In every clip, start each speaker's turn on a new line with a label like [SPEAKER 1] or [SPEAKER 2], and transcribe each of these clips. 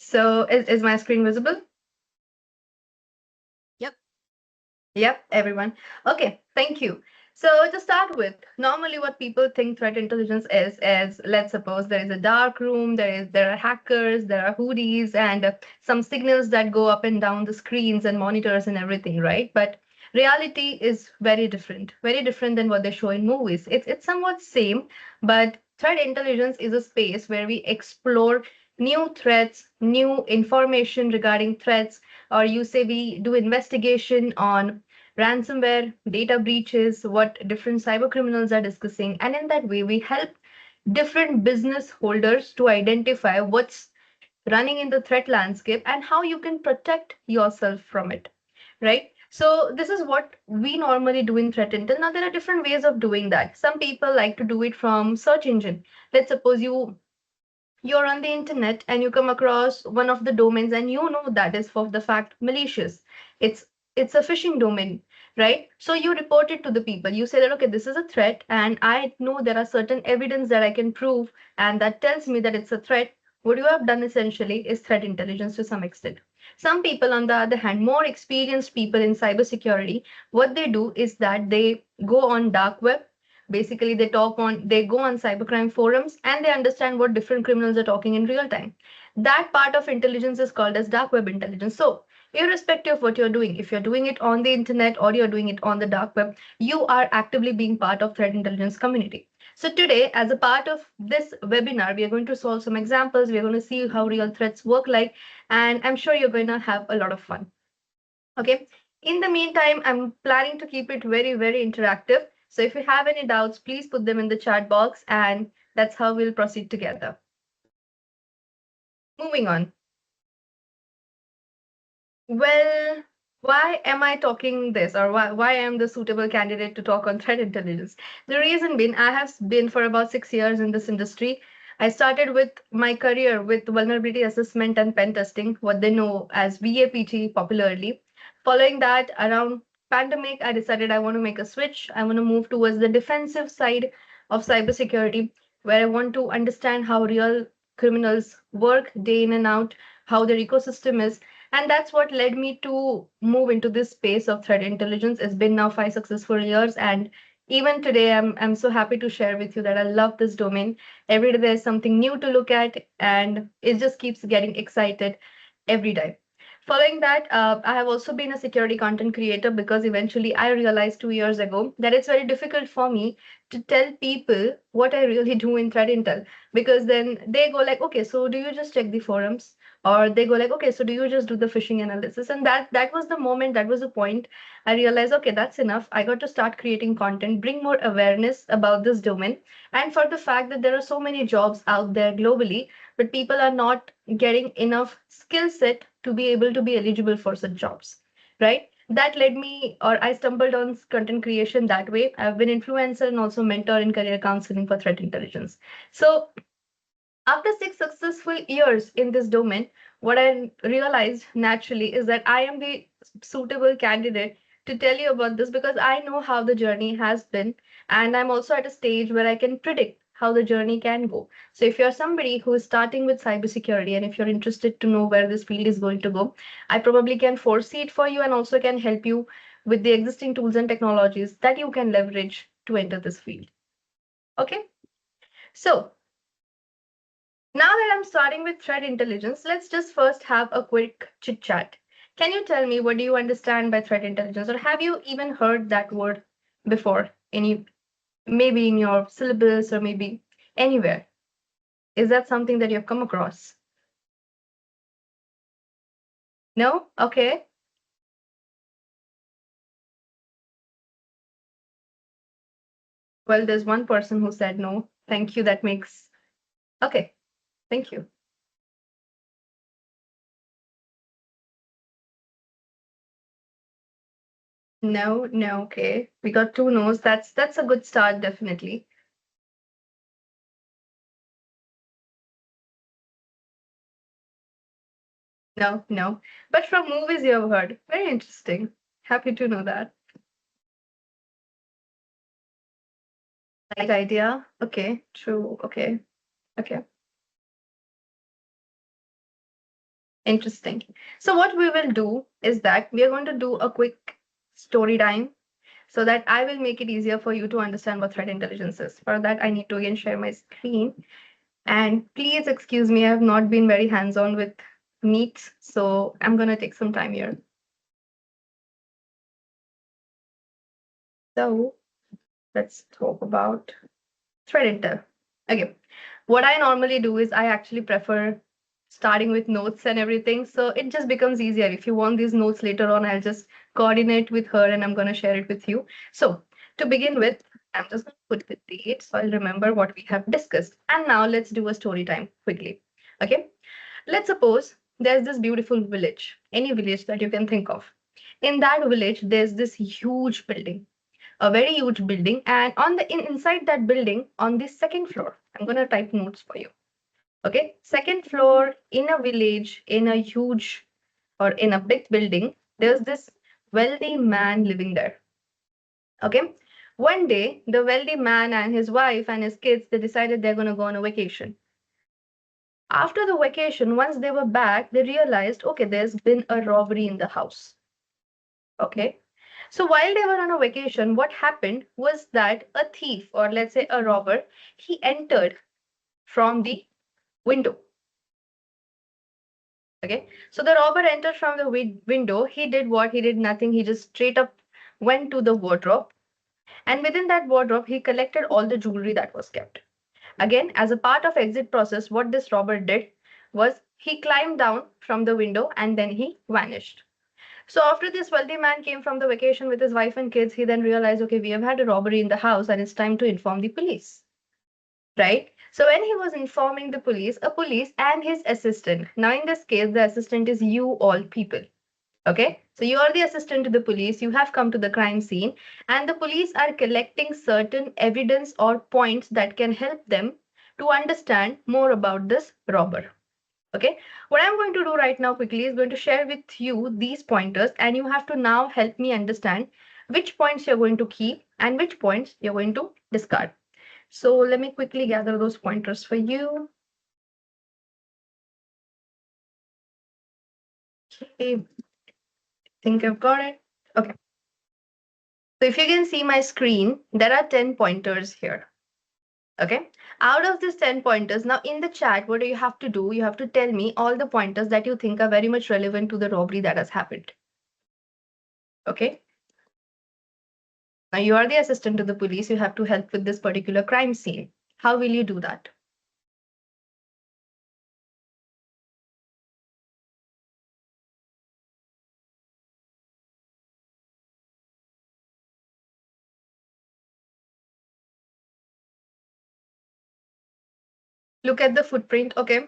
[SPEAKER 1] So is my screen visible?
[SPEAKER 2] Yep.
[SPEAKER 1] Yep, everyone. Okay, thank you. So to start with, normally what people think threat intelligence is let's suppose there is a dark room, there are hackers, there are hoodies, and some signals that go up and down the screens and monitors and everything, right? But reality is very different than what they show in movies. It's somewhat same, but threat intelligence is a space where we explore new threats, new information regarding threats, or you say we do investigation on ransomware, data breaches, what different cyber criminals are discussing. And in that way, we help different business holders to identify what's running in the threat landscape and how you can protect yourself from it, right? So this is what we normally do in threat intel. Now there are different ways of doing that. Some people like to do it from search engine. Let's suppose you're on the internet and you come across one of the domains and you know that is for the fact malicious. It's it's a phishing domain, right? So you report it to the people. You say that okay, this is a threat and I know there are certain evidence that I can prove and that tells me that it's a threat. What you have done essentially is threat intelligence to some extent. Some people on the other hand, more experienced people in cybersecurity, what they do is that they go on dark web. Basically they go on cybercrime forums and they understand what different criminals are talking in real time. That part of intelligence is called as dark web intelligence. So irrespective of what you're doing, if you're doing it on the internet or you're doing it on the dark web, you are actively being part of threat intelligence community. So today, as a part of this webinar, we are going to solve some examples. We're going to see how real threats work like, and I'm sure you're going to have a lot of fun. Okay. In the meantime, I'm planning to keep it very, very interactive. So if you have any doubts, please put them in the chat box, and that's how we'll proceed together. Moving on. Well, why am I talking this, or why am the suitable candidate to talk on threat intelligence? The reason being, I have been for about 6 years in this industry. I started with my career with vulnerability assessment and pen testing, what they know as VAPT popularly. Following that, around pandemic, I decided I want to make a switch. I want to move towards the defensive side of cybersecurity, where I want to understand how real criminals work day in and out, how their ecosystem is, and that's what led me to move into this space of threat intelligence. It's been now 5 successful years, and even today, I'm so happy to share with you that I love this domain. Every day there's something new to look at, and it just keeps getting excited every day. Following that, I have also been a security content creator because eventually I realized 2 years ago that it's very difficult for me to tell people what I really do in threat intel, because then they go like, okay, so do you just check the forums? Or they go like, okay, so do you just do the phishing analysis? And that was the moment, that was the point I realized, okay, that's enough. I got to start creating content, bring more awareness about this domain, and for the fact that there are so many jobs out there globally, but people are not getting enough skill set to be able to be eligible for such jobs, right? That led me, or I stumbled on content creation that way. I've been influencer and also mentor in career counseling for threat intelligence. So after 6 successful years in this domain, what I realized naturally is that I am the suitable candidate to tell you about this because I know how the journey has been. And I'm also at a stage where I can predict how the journey can go. So if you're somebody who is starting with cybersecurity and if you're interested to know where this field is going to go, I probably can foresee it for you and also can help you with the existing tools and technologies that you can leverage to enter this field. Okay. So now that I'm starting with threat intelligence, let's just first have a quick chit chat. Can you tell me what do you understand by threat intelligence, or have you even heard that word before? Any maybe in your syllabus or maybe anywhere? Is that something that you've come across? No? Okay. Well, there's one person who said no. Thank you. That makes okay. Thank you. No, no, okay. We got two no's. That's a good start, definitely. No, no. But from movies you have heard. Very interesting. Happy to know that. Like idea. Okay, true. Okay, okay. Interesting. So what we will do is that we are going to do a quick story time so that I will make it easier for you to understand what threat intelligence is. For that, I need to again share my screen. And please excuse me, I have not been very hands-on with Meet, so I'm gonna take some time here. So let's talk about threat intel. Okay. What I normally do is I actually prefer starting with notes and everything. So it just becomes easier. If you want these notes later on, I'll just coordinate with her and I'm going to share it with you. So to begin with, I'm just going to put the date so I'll remember what we have discussed. And now let's do a story time quickly. Okay. Let's suppose there's this beautiful village, any village that you can think of. In that village, there's this huge building, a very huge building, and on the inside that building, on the second floor, I'm gonna type notes for you. Okay, second floor in a village, in a huge or in a big building, there's this wealthy man living there. Okay, one day the wealthy man and his wife and his kids they decided they're gonna go on a vacation. After the vacation, once they were back, they realized, okay, there's been a robbery in the house. Okay. So while they were on a vacation, what happened was that a thief, or let's say a robber, he entered from the window. Okay. So the robber entered from the window. He did what? He did nothing. He just straight up went to the wardrobe. And within that wardrobe, he collected all the jewelry that was kept. Again, as a part of exit process, what this robber did was he climbed down from the window and then he vanished. So after this wealthy man came from the vacation with his wife and kids, he then realized, okay, we have had a robbery in the house and it's time to inform the police, right? So when he was informing the police, a police and his assistant. Now in this case, the assistant is you all people. Okay, so you are the assistant to the police. You have come to the crime scene, and the police are collecting certain evidence or points that can help them to understand more about this robber. Okay, what I'm going to do right now quickly is going to share with you these pointers, and you have to now help me understand which points you're going to keep and which points you're going to discard. So let me quickly gather those pointers for you. Okay, I think I've got it. Okay, so if you can see my screen, there are 10 pointers here. Okay, out of these 10 pointers, now in the chat, what do you have to do? You have to tell me all the pointers that you think are very much relevant to the robbery that has happened. Okay, now you are the assistant to the police. You have to help with this particular crime scene. How will you do that? Look at the footprint. Okay,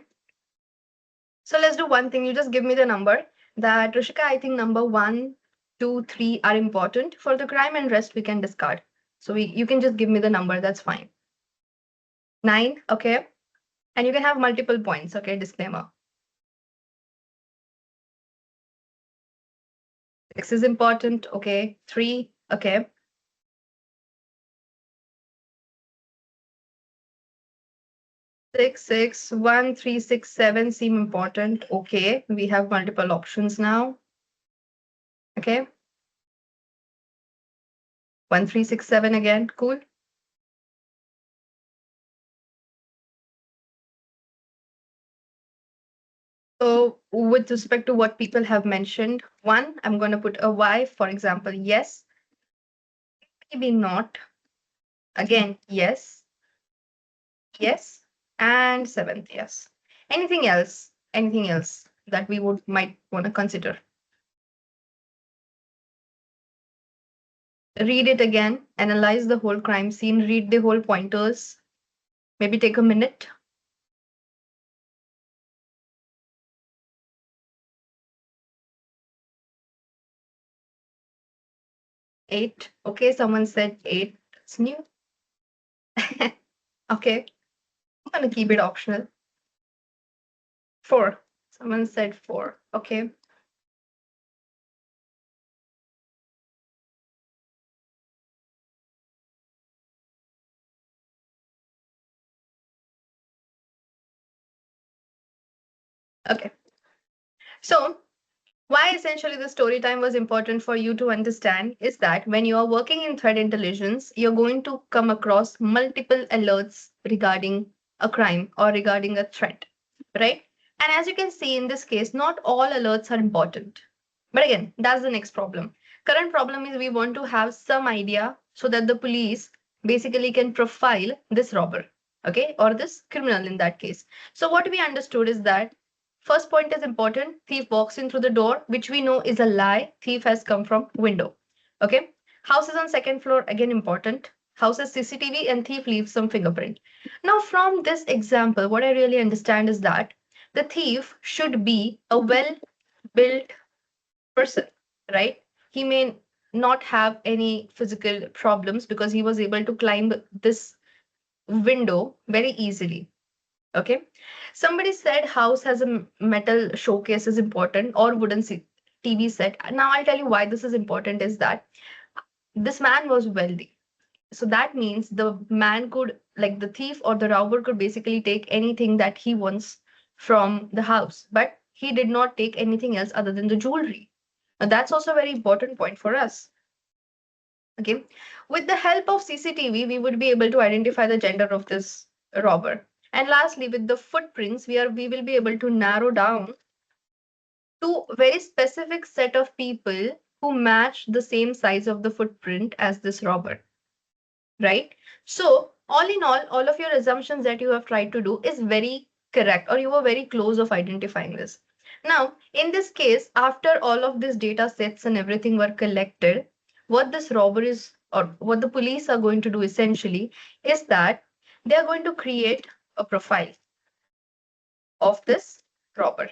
[SPEAKER 1] so let's do one thing. You just give me the number that Rishika, I think number one, two, three are important for the crime and rest we can discard. So you can just give me the number. That's fine. Nine. Okay. And you can have multiple points. Okay. Disclaimer. Six is important. Okay. Three. Okay. Six, six, one, three, six, seven seem important. Okay. We have multiple options now. Okay. One, three, six, seven again. Cool. So with respect to what people have mentioned, one, I'm going to put a Y, for example, yes, maybe not. Again, yes, yes, and seventh, yes. Anything else? Anything else that we would might want to consider? Read it again, analyze the whole crime scene, read the whole pointers, maybe take a minute. Eight. Okay, someone said eight. It's new. Okay, I'm gonna keep it optional. Four. Someone said four. Okay. Okay. So, why essentially the story time was important for you to understand is that when you are working in threat intelligence, you're going to come across multiple alerts regarding a crime or regarding a threat, right? And as you can see in this case, not all alerts are important. But again, that's the next problem. Current problem is we want to have some idea so that the police basically can profile this robber, okay, or this criminal in that case. So what we understood is that first point is important. Thief walks in through the door, which we know is a lie. Thief has come from window. Okay. House is on second floor, again important. House has CCTV and thief leaves some fingerprint. Now, from this example, what I really understand is that the thief should be a well-built person, right? He may not have any physical problems because he was able to climb this window very easily. Okay. Somebody said house has a metal showcase is important or wooden TV set. Now I'll tell you why this is important is that this man was wealthy. So that means the man could, like the thief or the robber could basically take anything that he wants from the house, but he did not take anything else other than the jewelry. Now that's also a very important point for us. Okay. With the help of CCTV, we would be able to identify the gender of this robber. And lastly, with the footprints, we will be able to narrow down to a very specific set of people who match the same size of the footprint as this robber, right? So, all in all of your assumptions that you have tried to do is very correct, or you were very close of identifying this. Now, in this case, after all of these data sets and everything were collected, what this robber is, or what the police are going to do essentially, is that they are going to create a profile of this robber.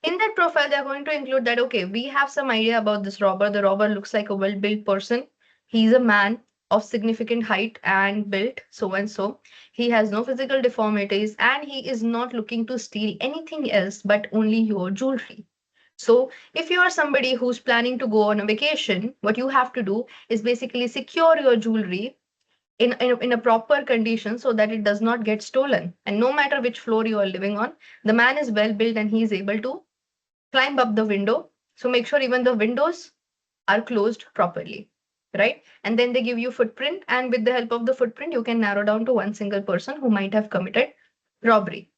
[SPEAKER 1] In that profile, they're going to include that, okay, we have some idea about this robber. The robber looks like a well built person. He's a man of significant height and built, so and so. He has no physical deformities and he is not looking to steal anything else but only your jewelry. So, if you are somebody who's planning to go on a vacation, what you have to do is basically secure your jewelry in a proper condition so that it does not get stolen. And no matter which floor you are living on, the man is well built and he is able to climb up the window. So make sure even the windows are closed properly, right? And then they give you footprint, and with the help of the footprint, you can narrow down to one single person who might have committed robbery.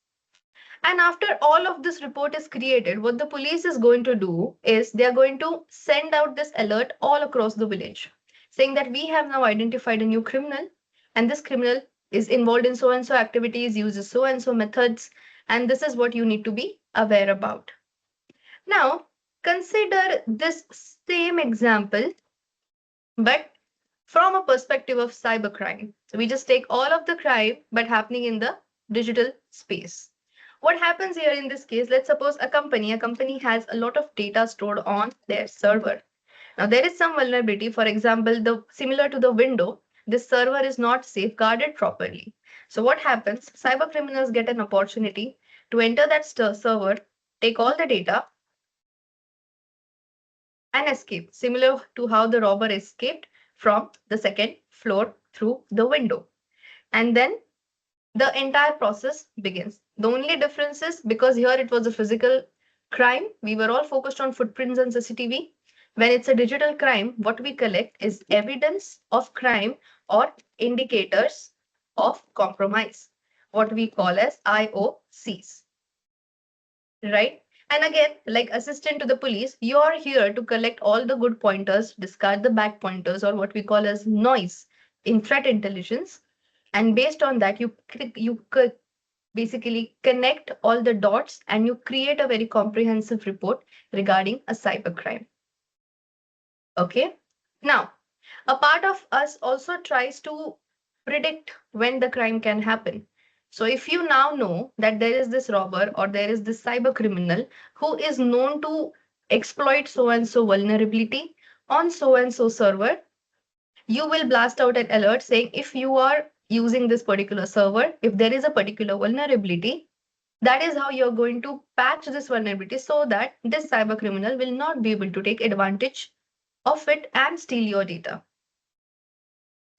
[SPEAKER 1] And after all of this report is created, what the police is going to do is they are going to send out this alert all across the village saying that we have now identified a new criminal, and this criminal is involved in so and so activities, uses so and so methods, and this is what you need to be aware about. Now, consider this same example, but from a perspective of cybercrime. So we just take all of the crime, but happening in the digital space. What happens here in this case? Let's suppose a company has a lot of data stored on their server. Now there is some vulnerability. For example, the similar to the window, this server is not safeguarded properly. So what happens? Cyber criminals get an opportunity to enter that server, take all the data, and escape, similar to how the robber escaped from the second floor through the window. And then the entire process begins. The only difference is because here it was a physical crime, we were all focused on footprints and CCTV. When it's a digital crime, what we collect is evidence of crime or indicators of compromise, what we call as IOCs, right? And again, like assistant to the police, you're here to collect all the good pointers, discard the bad pointers, or what we call as noise in threat intelligence. And based on that, you could basically connect all the dots and you create a very comprehensive report regarding a cybercrime. Okay. Now, a part of us also tries to predict when the crime can happen. So if you now know that there is this robber or there is this cyber criminal who is known to exploit so and so vulnerability on so and so server, you will blast out an alert saying if you are using this particular server, if there is a particular vulnerability, that is how you're going to patch this vulnerability so that this cyber criminal will not be able to take advantage of it and steal your data,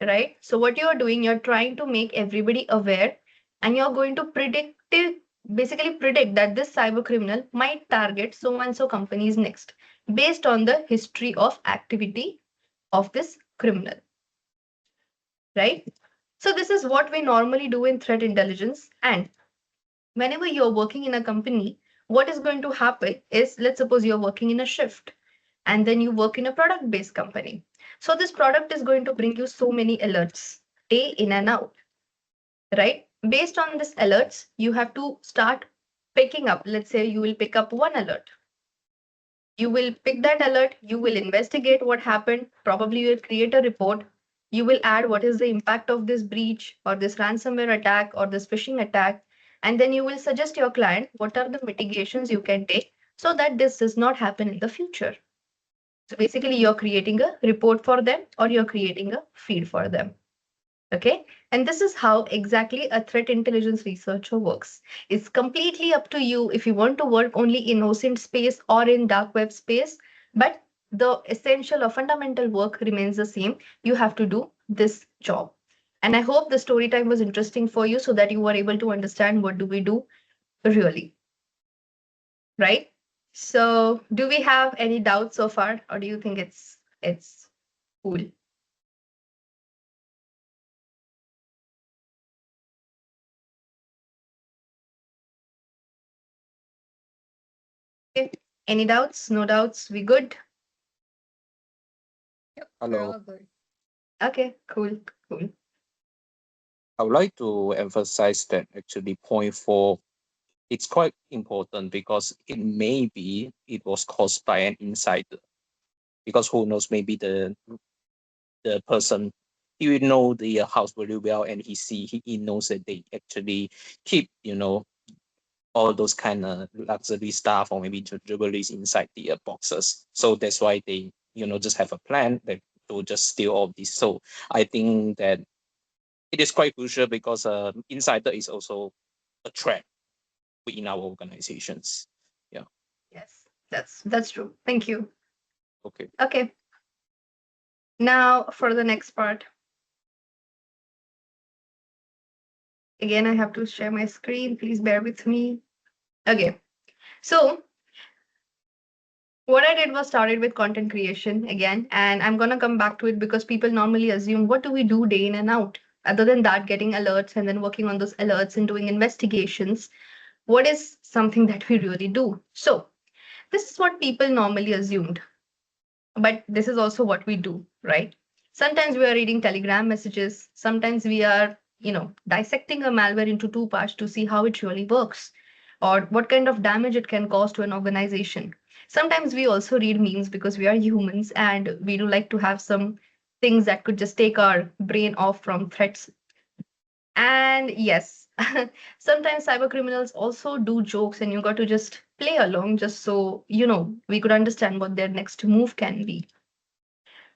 [SPEAKER 1] right? So what you're doing, you're trying to make everybody aware and you're going to basically predict that this cyber criminal might target so and so companies next based on the history of activity of this criminal, right? So this is what we normally do in threat intelligence. And whenever you're working in a company, what is going to happen is, let's suppose you're working in a shift and then you work in a product based company. So this product is going to bring you so many alerts day in and out, right? Based on this alerts, you have to start picking up. Let's say you will pick up one alert. You will pick that alert, you will investigate what happened, probably you will create a report, you will add what is the impact of this breach or this ransomware attack or this phishing attack, and then you will suggest your client what are the mitigations you can take so that this does not happen in the future. So basically, you're creating a report for them or you're creating a feed for them. Okay. And this is how exactly a threat intelligence researcher works. It's completely up to you if you want to work only in OSINT space or in dark web space, but the essential or fundamental work remains the same. You have to do this job. And I hope the story time was interesting for you so that you were able to understand what do we do really, right? So do we have any doubts so far, or do you think it's cool? Okay. Any doubts? No doubts? We good?
[SPEAKER 2] Yep, we're
[SPEAKER 3] Hello.
[SPEAKER 2] all good.
[SPEAKER 1] Okay, cool, cool.
[SPEAKER 3] I would like to emphasize that actually point four, it's quite important because it was caused by an insider. Because who knows, maybe the person, he will know the house very well, and he knows that they actually keep all those kind of luxury stuff or maybe jewelries inside the boxes. So that's why they just have a plan that to just steal all this. So I think that it is quite crucial because insider is also a threat within our organizations. Yeah.
[SPEAKER 1] Yes, that's true. Thank you.
[SPEAKER 3] Okay.
[SPEAKER 1] Okay, now for the next part. Again, I have to share my screen. Please bear with me. Okay, so what I did was started with content creation again, and I'm gonna come back to it because people normally assume what do we do day in and out? Other than that, getting alerts and then working on those alerts and doing investigations, what is something that we really do? So this is what people normally assumed. But this is also what we do, right? Sometimes we are reading telegram messages, sometimes we are dissecting a malware into two parts to see how it really works or what kind of damage it can cause to an organization. Sometimes we also read memes because we are humans and we do like to have some things that could just take our brain off from threats. And yes, sometimes cyber criminals also do jokes and you got to just play along just so we could understand what their next move can be.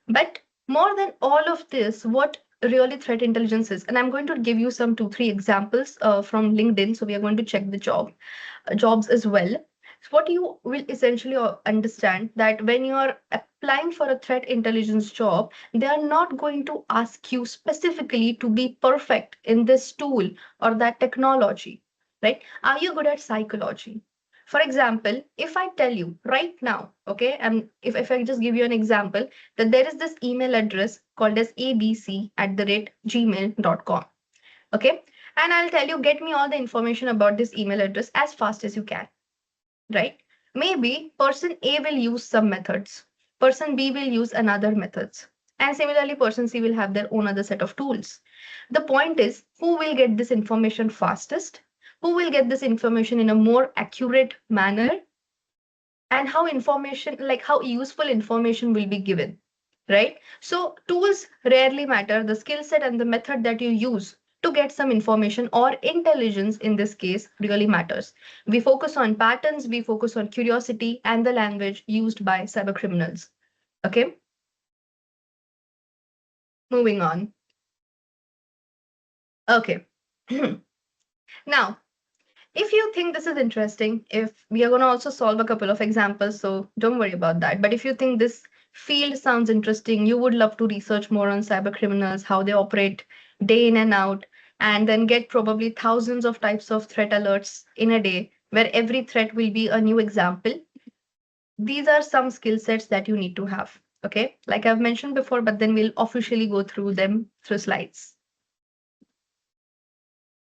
[SPEAKER 1] But more than all of this, what really threat intelligence is, and I'm going to give you some two, three examples from LinkedIn. So we are going to check the jobs as well. So what you will essentially understand that when you are applying for a threat intelligence job, they are not going to ask you specifically to be perfect in this tool or that technology, right? Are you good at psychology? For example, if I tell you right now, okay, and if I just give you an example, that there is this email address called as abc@gmail.com. Okay. And I'll tell you, get me all the information about this email address as fast as you can, right? Maybe person A will use some methods, person B will use another methods. And similarly, person C will have their own other set of tools. The point is, who will get this information fastest? Who will get this information in a more accurate manner? And how information, like how useful information will be given, right? So tools rarely matter, the skill set and the method that you use to get some information or intelligence in this case really matters. We focus on patterns, we focus on curiosity and the language used by cyber criminals. Okay, moving on. Okay. Now, if you think this is interesting, if we are going to also solve a couple of examples, so don't worry about that. But if you think this field sounds interesting, you would love to research more on cyber criminals, how they operate day in and out, and then get probably thousands of types of threat alerts in a day, where every threat will be a new example. These are some skill sets that you need to have. Okay, like I've mentioned before, but then we'll officially go through them through slides.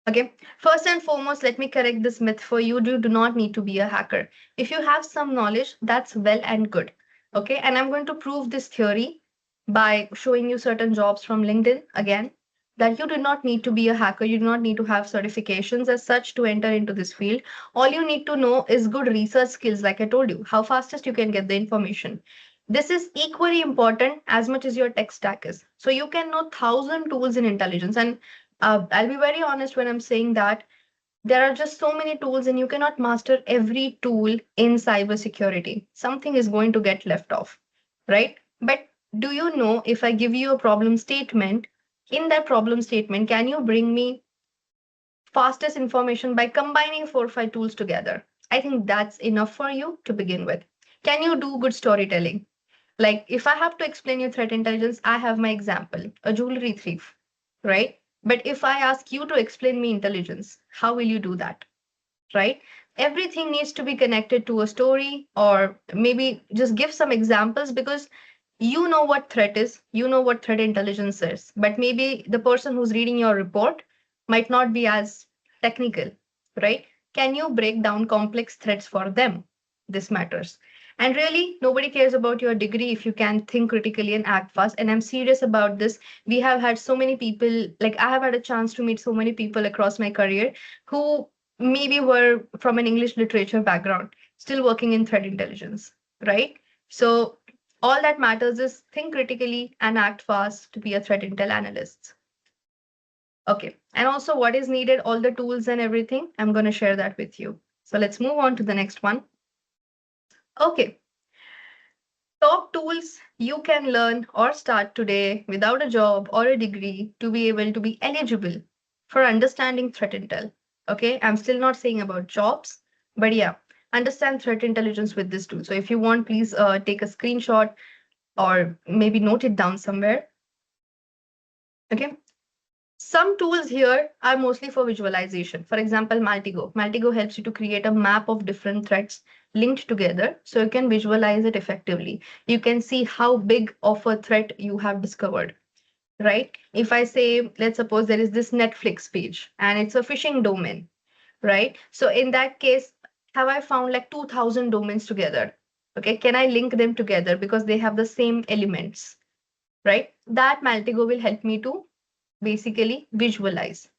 [SPEAKER 1] Okay, first and foremost, let me correct this myth for you. You do not need to be a hacker. If you have some knowledge, that's well and good. Okay, and I'm going to prove this theory by showing you certain jobs from LinkedIn again, that you do not need to be a hacker. You do not need to have certifications as such to enter into this field. All you need to know is good research skills, like I told you, how fastest you can get the information. This is equally important as much as your tech stack is. So you can know 1,000 tools in intelligence, and I'll be very honest when I'm saying that there are just so many tools and you cannot master every tool in cybersecurity. Something is going to get left off, right? But do you know, if I give you a problem statement, in that problem statement, can you bring me fastest information by combining 4 or 5 tools together? I think that's enough for you to begin with. Can you do good storytelling? Like, if I have to explain your threat intelligence, I have my example, a jewelry thief, right? But if I ask you to explain me intelligence, how will you do that, right? Everything needs to be connected to a story, or maybe just give some examples, because you know what threat is, you know what threat intelligence is, but maybe the person who's reading your report might not be as technical, right? Can you break down complex threats for them? This matters. And really, nobody cares about your degree if you can think critically and act fast. And I'm serious about this. We have had so many people, like I have had a chance to meet so many people across my career who maybe were from an English literature background, still working in threat intelligence, right? So all that matters is think critically and act fast to be a threat intel analyst. Okay. And also, what is needed, all the tools and everything, I'm going to share that with you. So let's move on to the next one. Okay. Top tools you can learn or start today without a job or a degree to be able to be eligible for understanding threat intel. Okay. I'm still not saying about jobs, but yeah, understand threat intelligence with this tool. So if you want, please take a screenshot or maybe note it down somewhere. Okay. Some tools here are mostly for visualization. For example, Maltigo. Maltigo helps you to create a map of different threads linked together so you can visualize it effectively. You can see how big of a threat you have discovered, right? If I say, let's suppose there is this Netflix page and it's a phishing domain, right? So in that case, have I found like 2,000 domains together? Okay, can I link them together because they have the same elements, right? That Maltigo will help me to basically visualize.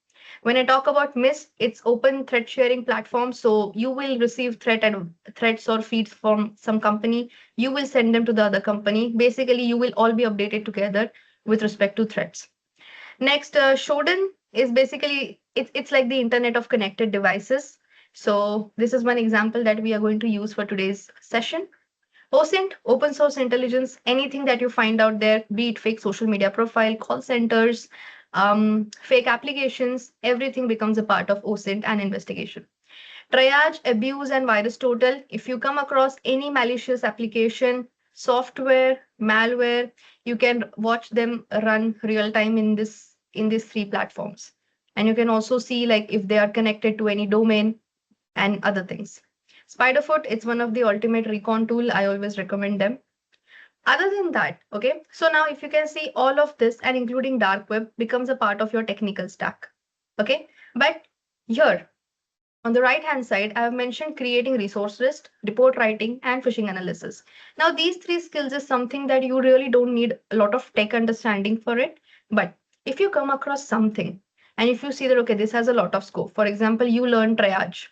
[SPEAKER 1] When I talk about MIST, it's open thread sharing platform. So you will receive threats or feeds from some company. You will send them to the other company. Basically, you will all be updated together with respect to threats. Next, Shodan is basically it's like the Internet of connected devices. So this is one example that we are going to use for today's session. OSINT, open source intelligence, anything that you find out there, be it fake social media profile, call centers, fake applications, everything becomes a part of OSINT and investigation. Triage, abuse, and virus total. If you come across any malicious application, software, malware, you can watch them run real time in these 3 platforms. And you can also see like if they are connected to any domain and other things. Spiderfoot, it's one of the ultimate recon tool. I always recommend them. Other than that, okay, so now if you can see all of this and including dark web becomes a part of your technical stack. Okay, but here on the right hand side, I have mentioned creating resource list, report writing, and phishing analysis. Now, these 3 skills is something that you really don't need a lot of tech understanding for it. But if you come across something and if you see that, okay, this has a lot of scope, for example, you learn triage,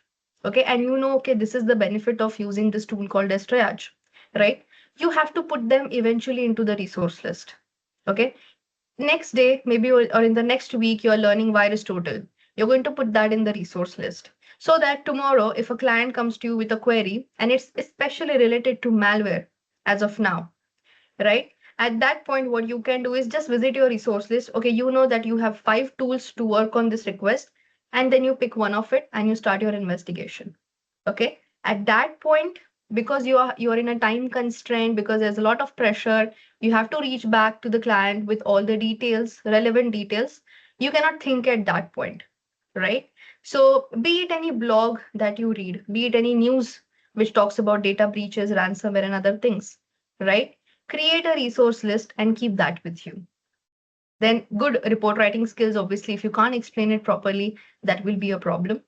[SPEAKER 1] okay, and you know, okay, this is the benefit of using this tool called as triage, right? You have to put them eventually into the resource list, okay? Next day, maybe or in the next week, you're learning virus total. You're going to put that in the resource list so that tomorrow, if a client comes to you with a query and it's especially related to malware as of now, right? At that point, what you can do is just visit your resource list. Okay, you know that you have 5 tools to work on this request, and then you pick one of it and you start your investigation. Okay, at that point, because you are in a time constraint, because there's a lot of pressure, you have to reach back to the client with all the details, relevant details. You cannot think at that point, right? So, be it any blog that you read, be it any news which talks about data breaches, ransomware, and other things, right? Create a resource list and keep that with you. Then, good report writing skills, obviously, if you can't explain it properly, that will be a problem.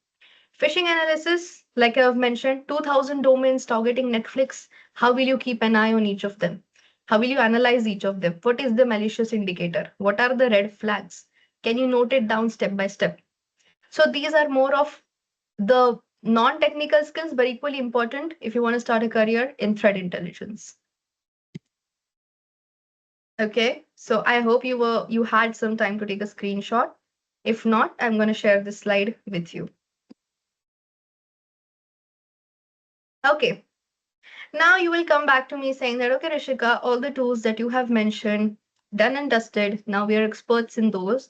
[SPEAKER 1] Phishing analysis, like I've mentioned, 2000 domains targeting Netflix. How will you keep an eye on each of them? How will you analyze each of them? What is the malicious indicator? What are the red flags? Can you note it down step by step? So these are more of the non-technical skills, but equally important if you want to start a career in threat intelligence. Okay, so I hope you had some time to take a screenshot. If not, I'm going to share this slide with you. Okay, now you will come back to me saying that, okay, Rishika, all the tools that you have mentioned, done and dusted, now we are experts in those.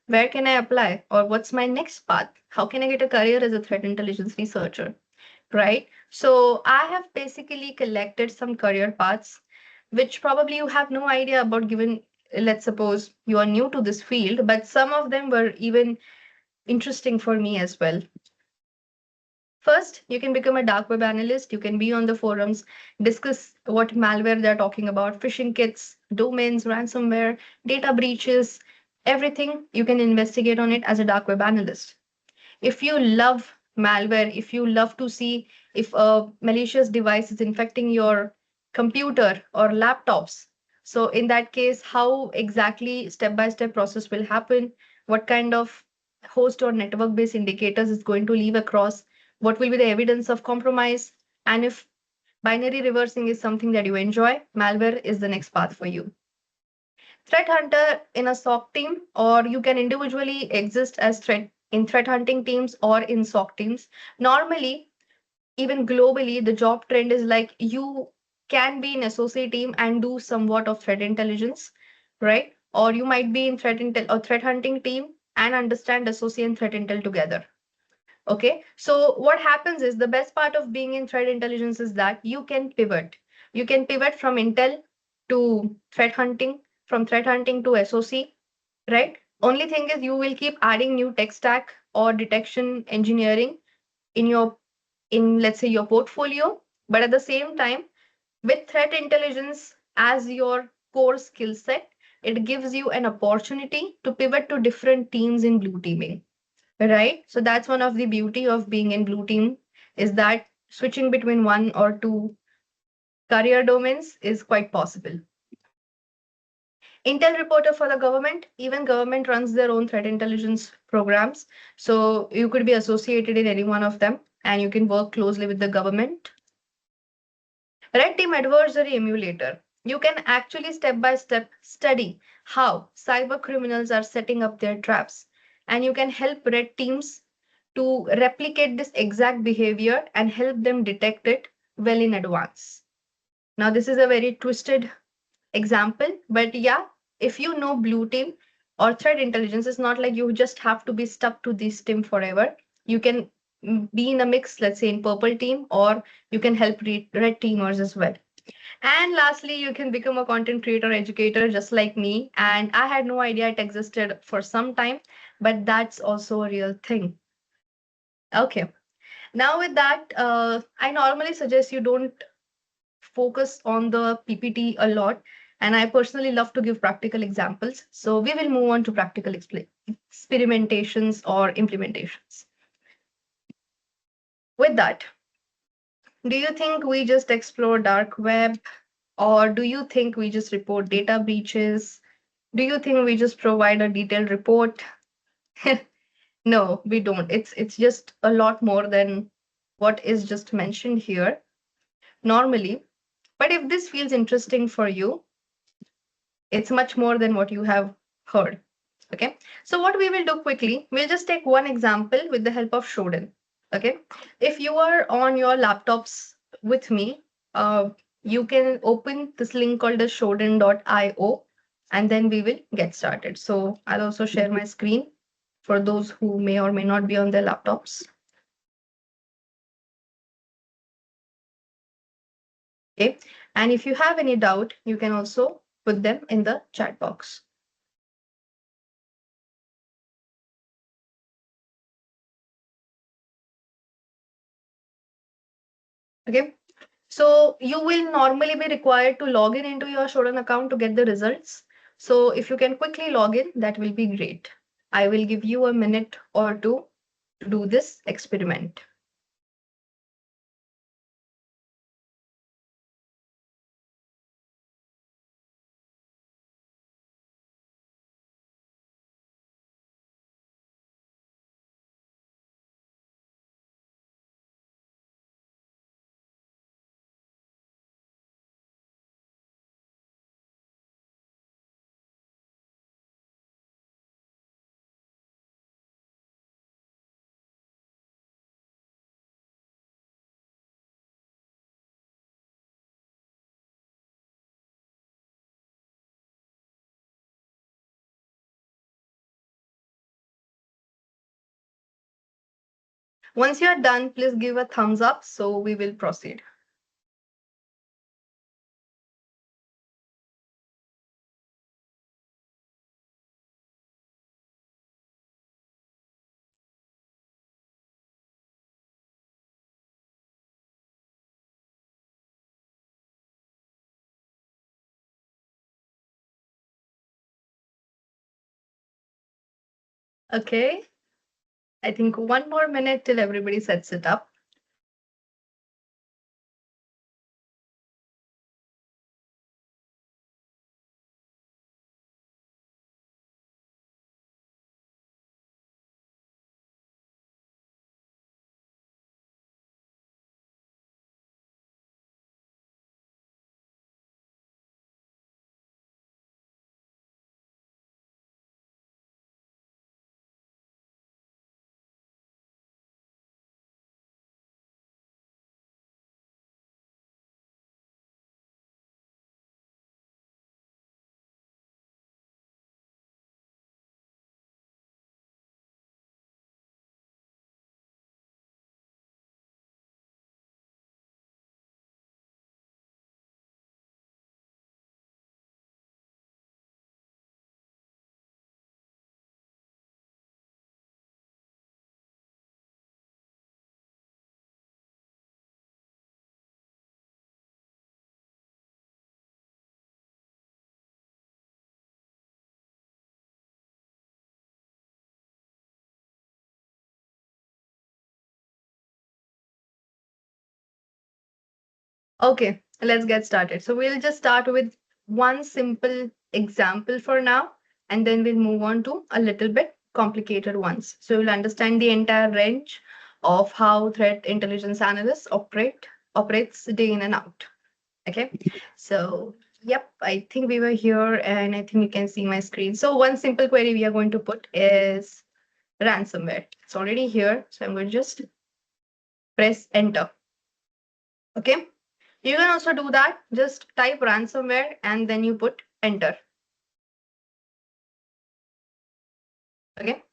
[SPEAKER 1] Where can I apply? Or what's my next path? How can I get a career as a threat intelligence researcher? Right? So I have basically collected some career paths, which probably you have no idea about, given, let's suppose you are new to this field, but some of them were even interesting for me as well. First, you can become a dark web analyst. You can be on the forums, discuss what malware they're talking about, phishing kits, domains, ransomware, data breaches, everything. You can investigate on it as a dark web analyst. If you love malware, if you love to see if a malicious device is infecting your computer or laptops, so in that case, how exactly step by step process will happen, what kind of host or network based indicators is going to leave across, what will be the evidence of compromise, and if binary reversing is something that you enjoy, malware is the next path for you. Threat hunter in a SOC team, or you can individually exist as threat hunting teams or in SOC teams. Normally, even globally, the job trend is like you can be in associate team and do somewhat of threat intelligence, right? Or you might be in threat hunting team and understand associate and threat intel together. Okay, so what happens is the best part of being in threat intelligence is that you can pivot. You can pivot from intel to threat hunting, from threat hunting to SOC, right? Only thing is you will keep adding new tech stack or detection engineering in let's say your portfolio, but at the same time, with threat intelligence as your core skill set, it gives you an opportunity to pivot to different teams in blue teaming, right? So that's one of the beauty of being in blue team, is that switching between one or two career domains is quite possible. Intel reporter for the government, even government runs their own threat intelligence programs. So you could be associated in any one of them and you can work closely with the government. Red team adversary emulator. You can actually step by step study how cyber criminals are setting up their traps, and you can help red teams to replicate this exact behavior and help them detect it well in advance. Now, this is a very twisted example, but yeah, if you know blue team or threat intelligence, it's not like you just have to be stuck to this team forever. You can be in a mix, let's say in purple team, or you can help red teamers as well. And lastly, you can become a content creator educator just like me. And I had no idea it existed for some time, but that's also a real thing. Okay. Now with that, I normally suggest you don't focus on the PPT a lot. And I personally love to give practical examples. So we will move on to practical experimentations or implementations. With that, do you think we just explore dark web, or do you think we just report data breaches? Do you think we just provide a detailed report? No, we don't. It's just a lot more than what is just mentioned here normally. But if this feels interesting for you, it's much more than what you have heard. Okay. So what we will do quickly, we'll just take one example with the help of Shodan. Okay. If you are on your laptops with me, you can open this link called as shodan.io and then we will get started. So I'll also share my screen for those who may or may not be on their laptops. Okay. And if you have any doubt, you can also put them in the chat box. Okay. So you will normally be required to log in into your Shodan account to get the results. So if you can quickly log in, that will be great. I will give you a minute or two to do this experiment. Once you are done, please give a thumbs up so we will proceed. Okay. I think 1 more minute till everybody sets it up. Okay, let's get started. So we'll just start with one simple example for now, and then we'll move on to a little bit complicated ones. So you'll understand the entire range of how threat intelligence analysts operates day in and out. Okay, so yep, I think we were here, and I think you can see my screen. So one simple query we are going to put is ransomware. It's already here, so I'm going to just press enter. Okay. You can also do that. Just type ransomware and then you put enter. Okay.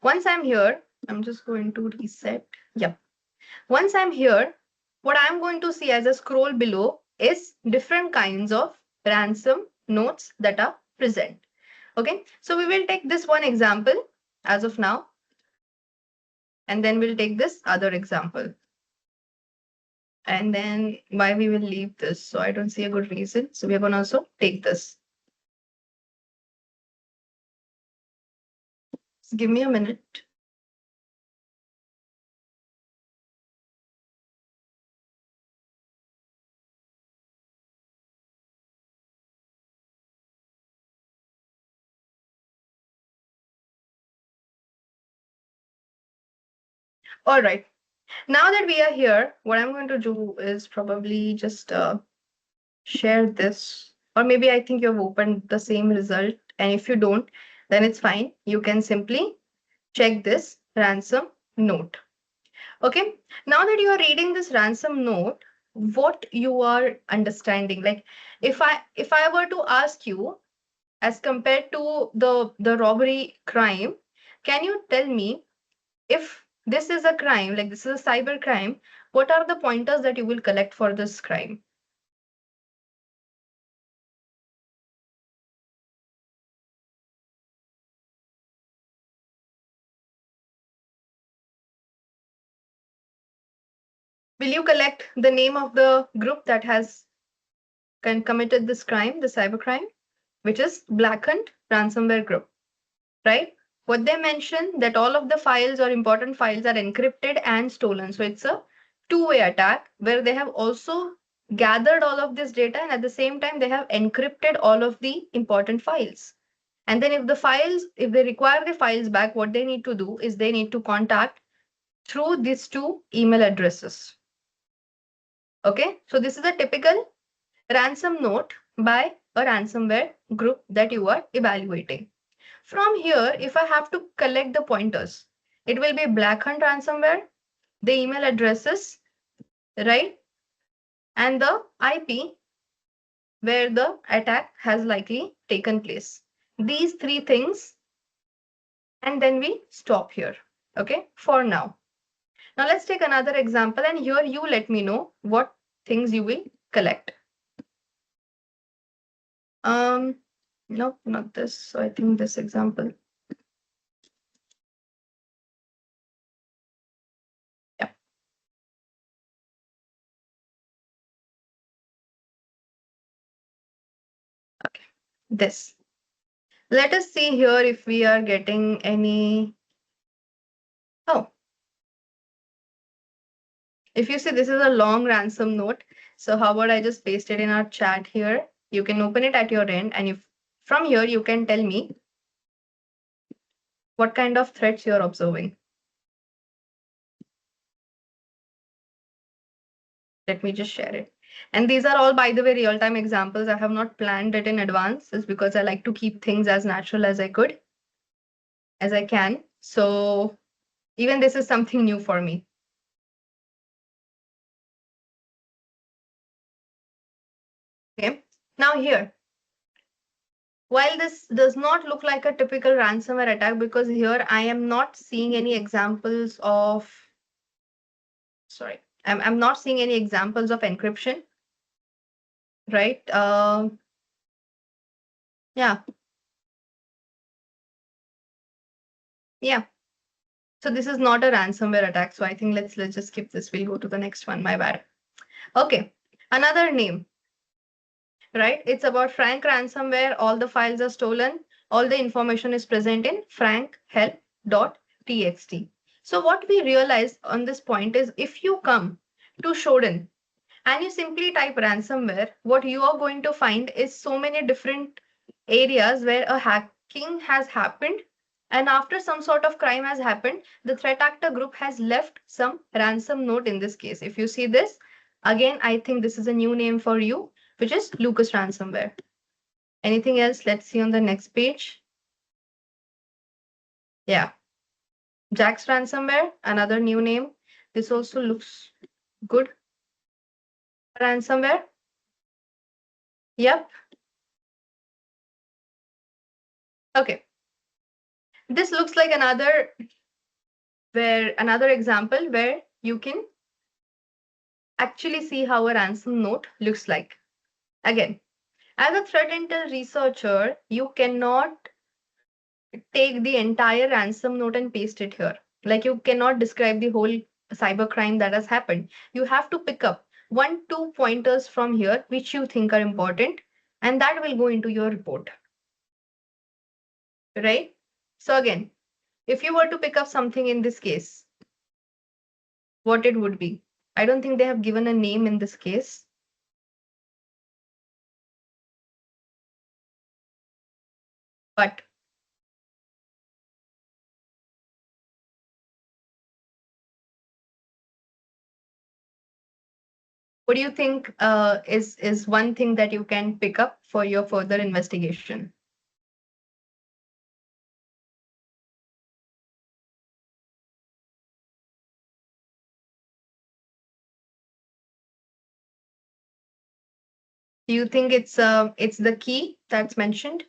[SPEAKER 1] Once I'm here, I'm just going to reset. Yep. Once I'm here, what I'm going to see as a scroll below is different kinds of ransom notes that are present. Okay. So we will take this one example as of now, and then we'll take this other example. And then why we will leave this. So I don't see a good reason. So we're going to also take this. Just give me a minute. All right. Now that we are here, what I'm going to do is probably just share this, or maybe I think you've opened the same result. And if you don't, then it's fine. You can simply check this ransom note. Okay. Now that you are reading this ransom note, what you are understanding, like if I were to ask you as compared to the robbery crime, can you tell me if this is a crime, like this is a cyber crime, what are the pointers that you will collect for this crime? Will you collect the name of the group that has committed this crime, the cybercrime, which is Blackened Ransomware Group, right? What they mention that all of the files or important files are encrypted and stolen. So it's a two-way attack where they have also gathered all of this data and at the same time they have encrypted all of the important files. And then if they require the files back, what they need to do is they need to contact through these two email addresses. Okay, so this is a typical ransom note by a ransomware group that you are evaluating. From here, if I have to collect the pointers, it will be Black Hunt ransomware, the email addresses, right? And the IP where the attack has likely taken place. These three things, and then we stop here. Okay, for now. Now let's take another example, and here you let me know what things you will collect. Um, no, not this. So I think this example. Yeah. Okay. This. Let us see here if we are getting any. Oh, if you see, this is a long ransom note. So how about I just paste it in our chat here? You can open it at your end, and if from here you can tell me what kind of threats you're observing. Let me just share it. And these are all, by the way, real-time examples. I have not planned it in advance. It's because I like to keep things as natural as I can. So even this is something new for me. Okay. Now here, while this does not look like a typical ransomware attack, because here I am not seeing any examples of, sorry, I'm not seeing any examples of encryption, right? Yeah, yeah. So this is not a ransomware attack. So I think let's just skip this. We'll go to the next one. My bad. Okay, another name, right? It's about Frank ransomware. All the files are stolen. All the information is present in frankhelp.txt. So what we realize on this point is if you come to Shodan and you simply type ransomware, what you are going to find is so many different areas where a hacking has happened. And after some sort of crime has happened, the threat actor group has left some ransom note in this case. If you see this, again, I think this is a new name for you, which is Lucas ransomware. Anything else? Let's see on the next page. Yeah, Jax ransomware, another new name. This also looks good. Ransomware. Yep. Okay. This looks like another example where you can actually see how a ransom note looks like. Again, as a threat intel researcher, you cannot take the entire ransom note and paste it here. Like you cannot describe the whole cybercrime that has happened. You have to pick up one, two pointers from here, which you think are important, and that will go into your report. Right? So again, if you were to pick up something in this case, what it would be. I don't think they have given a name in this case. But what do you think is one thing that you can pick up for your further investigation? Do you think it's the key that's mentioned?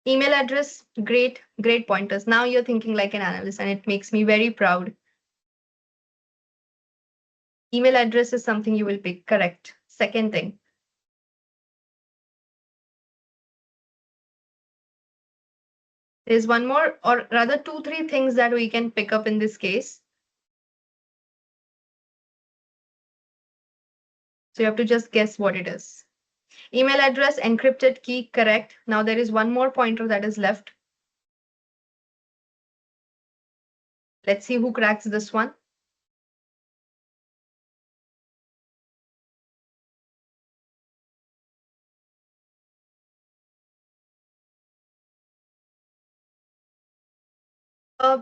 [SPEAKER 1] Email address, great pointers. Now you're thinking like an analyst, and it makes me very proud. Email address is something you will pick. Correct. Second thing. There's one more, or rather two, three things that we can pick up in this case. So you have to just guess what it is. Email address, encrypted key, correct. Now there is one more pointer that is left. Let's see who cracks this one.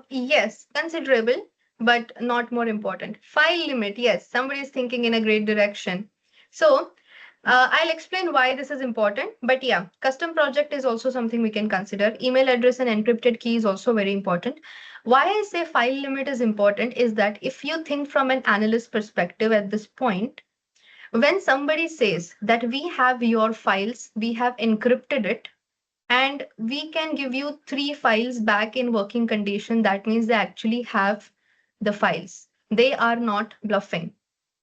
[SPEAKER 1] Yes, considerable, but not more important. File limit, yes, somebody is thinking in a great direction. So I'll explain why this is important. But yeah, custom project is also something we can consider. Email address and encrypted key is also very important. Why I say file limit is important is that if you think from an analyst perspective at this point, when somebody says that we have your files, we have encrypted it, and we can give you 3 files back in working condition, that means they actually have the files. They are not bluffing.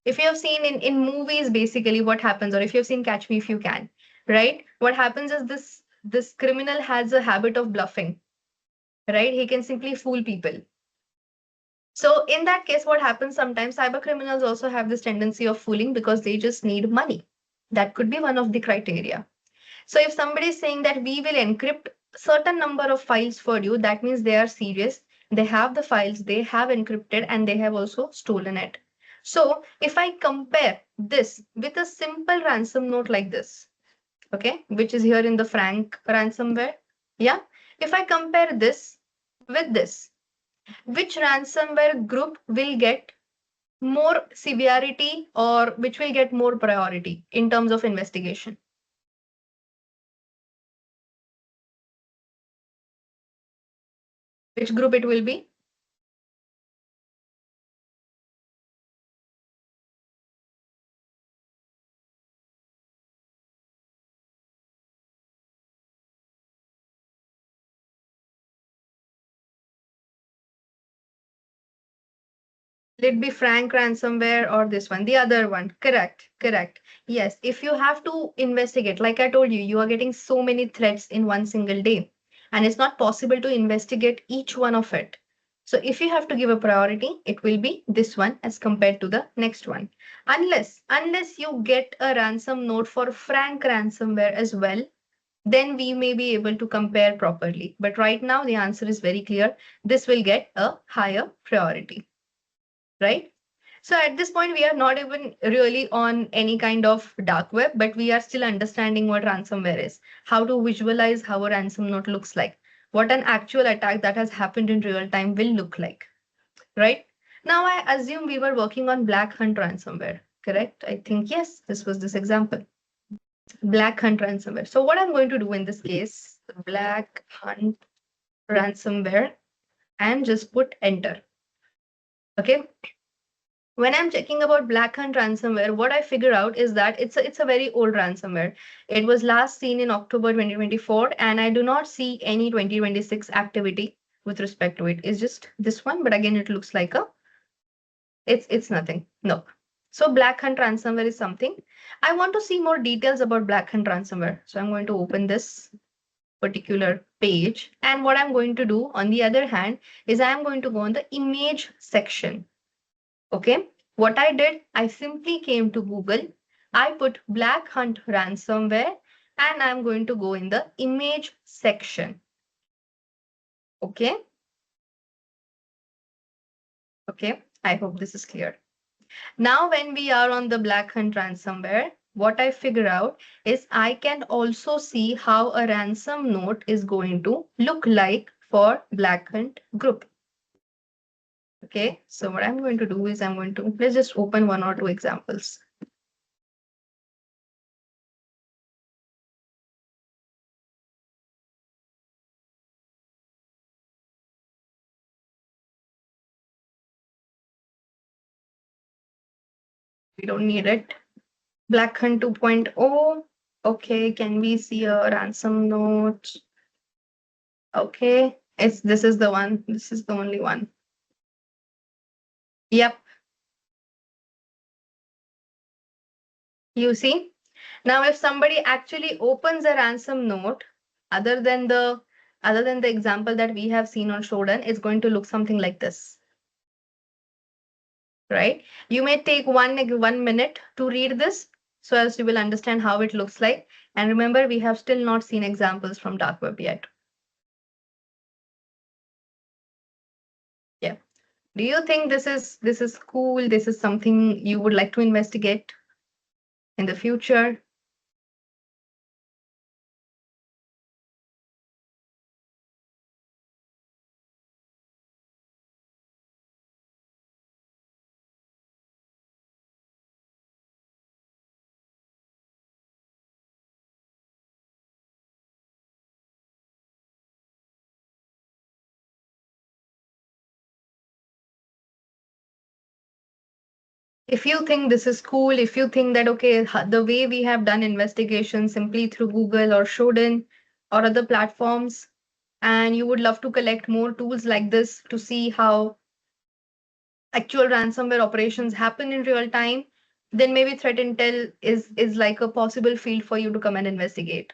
[SPEAKER 1] If you have seen in movies, basically what happens, or if you've seen Catch Me If You Can, right? What happens is this criminal has a habit of bluffing, right? He can simply fool people. So in that case, what happens sometimes, cyber criminals also have this tendency of fooling because they just need money. That could be one of the criteria. So if somebody is saying that we will encrypt certain number of files for you, that means they are serious. They have the files, they have encrypted, and they have also stolen it. So if I compare this with a simple ransom note like this, okay, which is here in the Frank ransomware, yeah, if I compare this with this, which ransomware group will get more severity or which will get more priority in terms of investigation? Which group it will be? Will it be Frank ransomware or this one? The other one. Correct. Correct. Yes. If you have to investigate, like I told you, you are getting so many threats in one single day, and it's not possible to investigate each one of it. So if you have to give a priority, it will be this one as compared to the next one. Unless you get a ransom note for Frank ransomware as well, then we may be able to compare properly. But right now, the answer is very clear. This will get a higher priority, right? So at this point, we are not even really on any kind of dark web, but we are still understanding what ransomware is, how to visualize how a ransom note looks like, what an actual attack that has happened in real time will look like, right? Now, I assume we were working on Black Hunt ransomware, correct? I think, yes, this was this example, Black Hunt ransomware. So what I'm going to do in this case, Black Hunt ransomware, and just put enter, okay? When I'm checking about Black Hunt ransomware, what I figure out is that it's a very old ransomware. It was last seen in October 2024, and I do not see any 2026 activity with respect to it. It's just this one, but again, it looks like a it's nothing. No. So Black Hunt ransomware is something. I want to see more details about Black Hunt ransomware. So I'm going to open this particular page, and what I'm going to do on the other hand is I'm going to go on the image section. Okay, what I did, I simply came to Google, I put Black Hunt ransomware, and I'm going to go in the image section. Okay, okay, I hope this is clear. Now, when we are on the Black Hunt ransomware, what I figure out is I can also see how a ransom note is going to look like for Black Hunt group. Okay, so what I'm going to do is let's just open 1 or 2 examples. We don't need it. Black Hunt 2.0. Okay, can we see a ransom note? Okay, this is the one. This is the only one. Yep, you see. Now, if somebody actually opens a ransom note, other than the example that we have seen on Shodan, it's going to look something like this, right? You may take one minute to read this, so as you will understand how it looks like. And remember, we have still not seen examples from dark web yet. Yeah. Do you think this is cool? This is something you would like to investigate in the future? If you think this is cool, if you think that okay, the way we have done investigations simply through Google or Shodan or other platforms, and you would love to collect more tools like this to see how actual ransomware operations happen in real time, then maybe threat intel is like a possible field for you to come and investigate,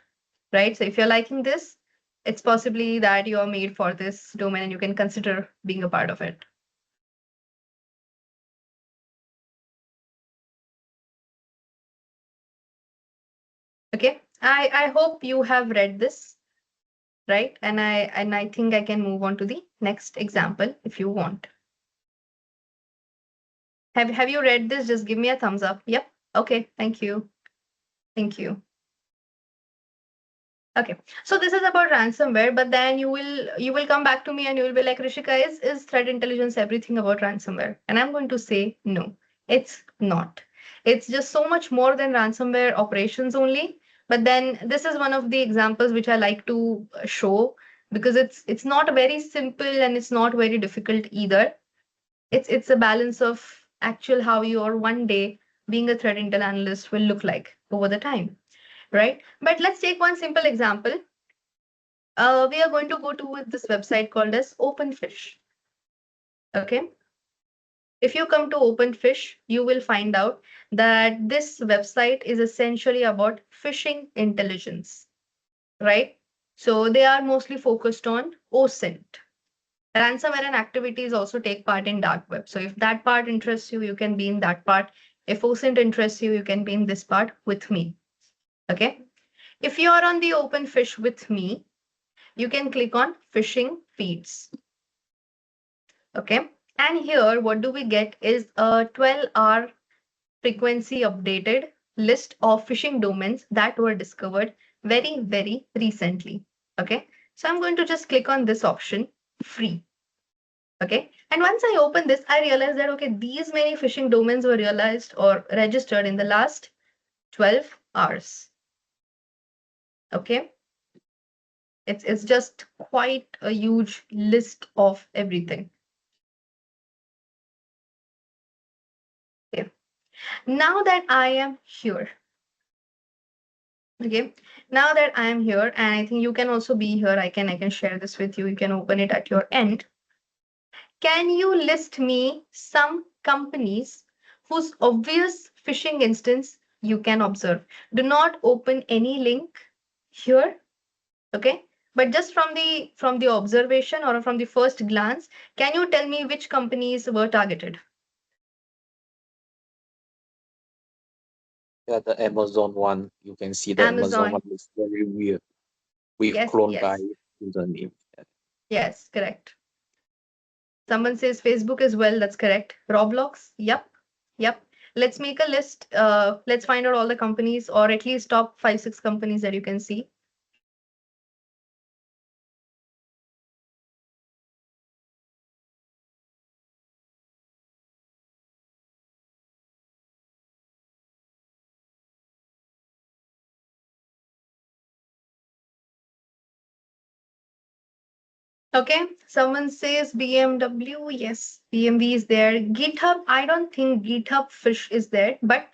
[SPEAKER 1] right? So if you're liking this, it's possibly that you are made for this domain and you can consider being a part of it. Okay, I hope you have read this, right? And I think I can move on to the next example if you want. Have you read this? Just give me a thumbs up. Yep. Okay, thank you. Thank you. Okay, so this is about ransomware, but then you will come back to me and you will be like, Rishika, is threat intelligence everything about ransomware? And I'm going to say no, it's not. It's just so much more than ransomware operations only. But then this is one of the examples which I like to show because it's not very simple and it's not very difficult either. It's a balance of actual how your one day being a threat intel analyst will look like over the time, right? But let's take one simple example. We are going to go to this website called as OpenFish. Okay. If you come to OpenFish, you will find out that this website is essentially about phishing intelligence, right? So they are mostly focused on OSINT. Ransomware and activities also take part in dark web. So if that part interests you, you can be in that part. If OSINT interests you, you can be in this part with me. Okay. If you are on the OpenFish with me, you can click on phishing feeds. Okay. And here, what do we get is a 12-hour frequency updated list of phishing domains that were discovered very, very recently. Okay. So I'm going to just click on this option, free. Okay. And once I open this, I realize that, okay, these many phishing domains were realized or registered in the last 12 hours. Okay. It's just quite a huge list of everything. Okay. Now that I am here, okay, now that I am here, and I think you can also be here, I can share this with you. You can open it at your end. Can you list me some companies whose obvious phishing instance you can observe? Do not open any link here, okay? But just from the observation or from the first glance, can you tell me which companies were targeted?
[SPEAKER 3] Yeah, the Amazon one, you can see the Amazon one
[SPEAKER 1] Amazon.
[SPEAKER 3] is very weird with
[SPEAKER 1] Yes,
[SPEAKER 3] clone guy
[SPEAKER 1] yes,
[SPEAKER 3] username.
[SPEAKER 1] yes, correct. Someone says Facebook as well. That's correct. Roblox. Yep. Yep. Let's make a list. Let's find out all the companies, or at least top five, six companies that you can see. Okay. Someone says BMW. Yes, BMW is there. GitHub. I don't think GitHub Fish is there, but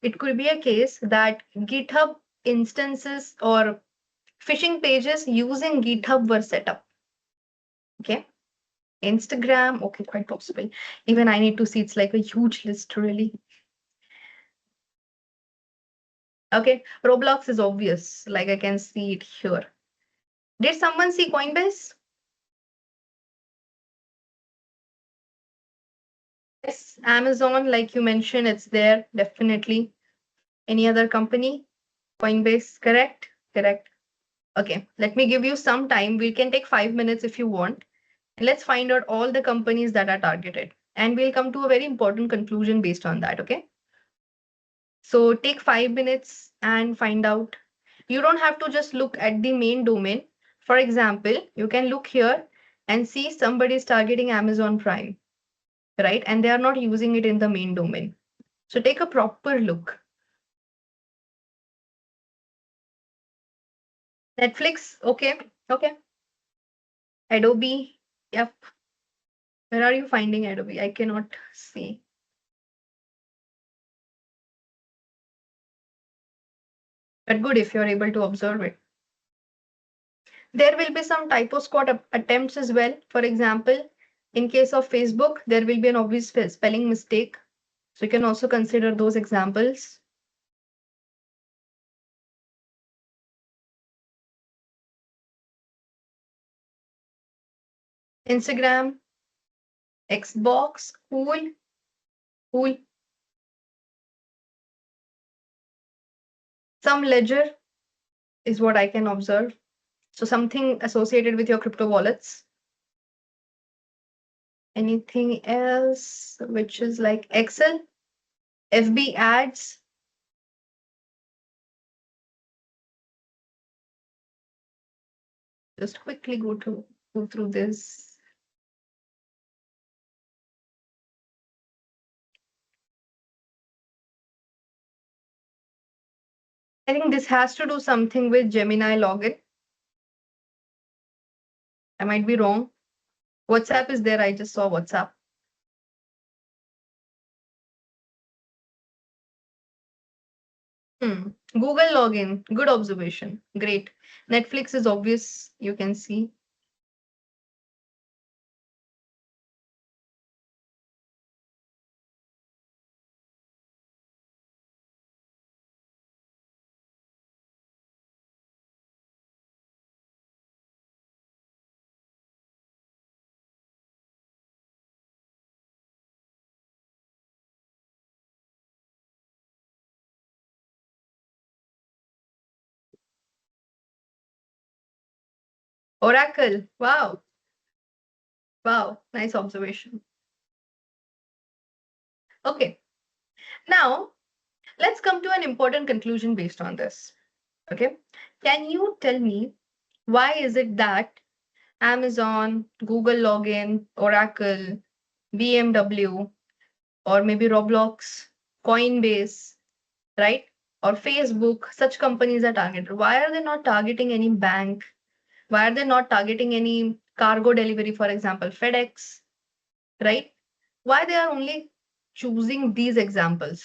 [SPEAKER 1] it could be a case that GitHub instances or phishing pages using GitHub were set up. Okay. Instagram. Okay, quite possible. Even I need to see. It's like a huge list, really. Okay, Roblox is obvious, like I can see it here. Did someone see Coinbase? Yes, Amazon, like you mentioned, it's there, definitely. Any other company? Coinbase, correct? Correct. Okay, let me give you some time. We can take 5 minutes if you want. Let's find out all the companies that are targeted. And we'll come to a very important conclusion based on that, okay? So take 5 minutes and find out. You don't have to just look at the main domain. For example, you can look here and see somebody is targeting Amazon Prime, right? And they are not using it in the main domain. So take a proper look. Netflix, okay, okay. Adobe, yep. Where are you finding Adobe? I cannot see. But good if you're able to observe it. There will be some typo squat attempts as well. For example, in case of Facebook, there will be an obvious spelling mistake. So you can also consider those examples. Instagram, Xbox, cool, cool. Some ledger is what I can observe. So something associated with your crypto wallets. Anything else which is like Excel, FB ads. Just quickly go through this. I think this has to do something with Gemini login. I might be wrong. WhatsApp is there. I just saw WhatsApp. Google login. Good observation. Great. Netflix is obvious. You can see. Oracle. Wow. Wow. Nice observation. Okay. Now, let's come to an important conclusion based on this. Okay. Can you tell me why is it that Amazon, Google login, Oracle, BMW, or maybe Roblox, Coinbase, right? Or Facebook, such companies are targeted. Why are they not targeting any bank? Why are they not targeting any cargo delivery, for example, FedEx, right? Why they are only choosing these examples?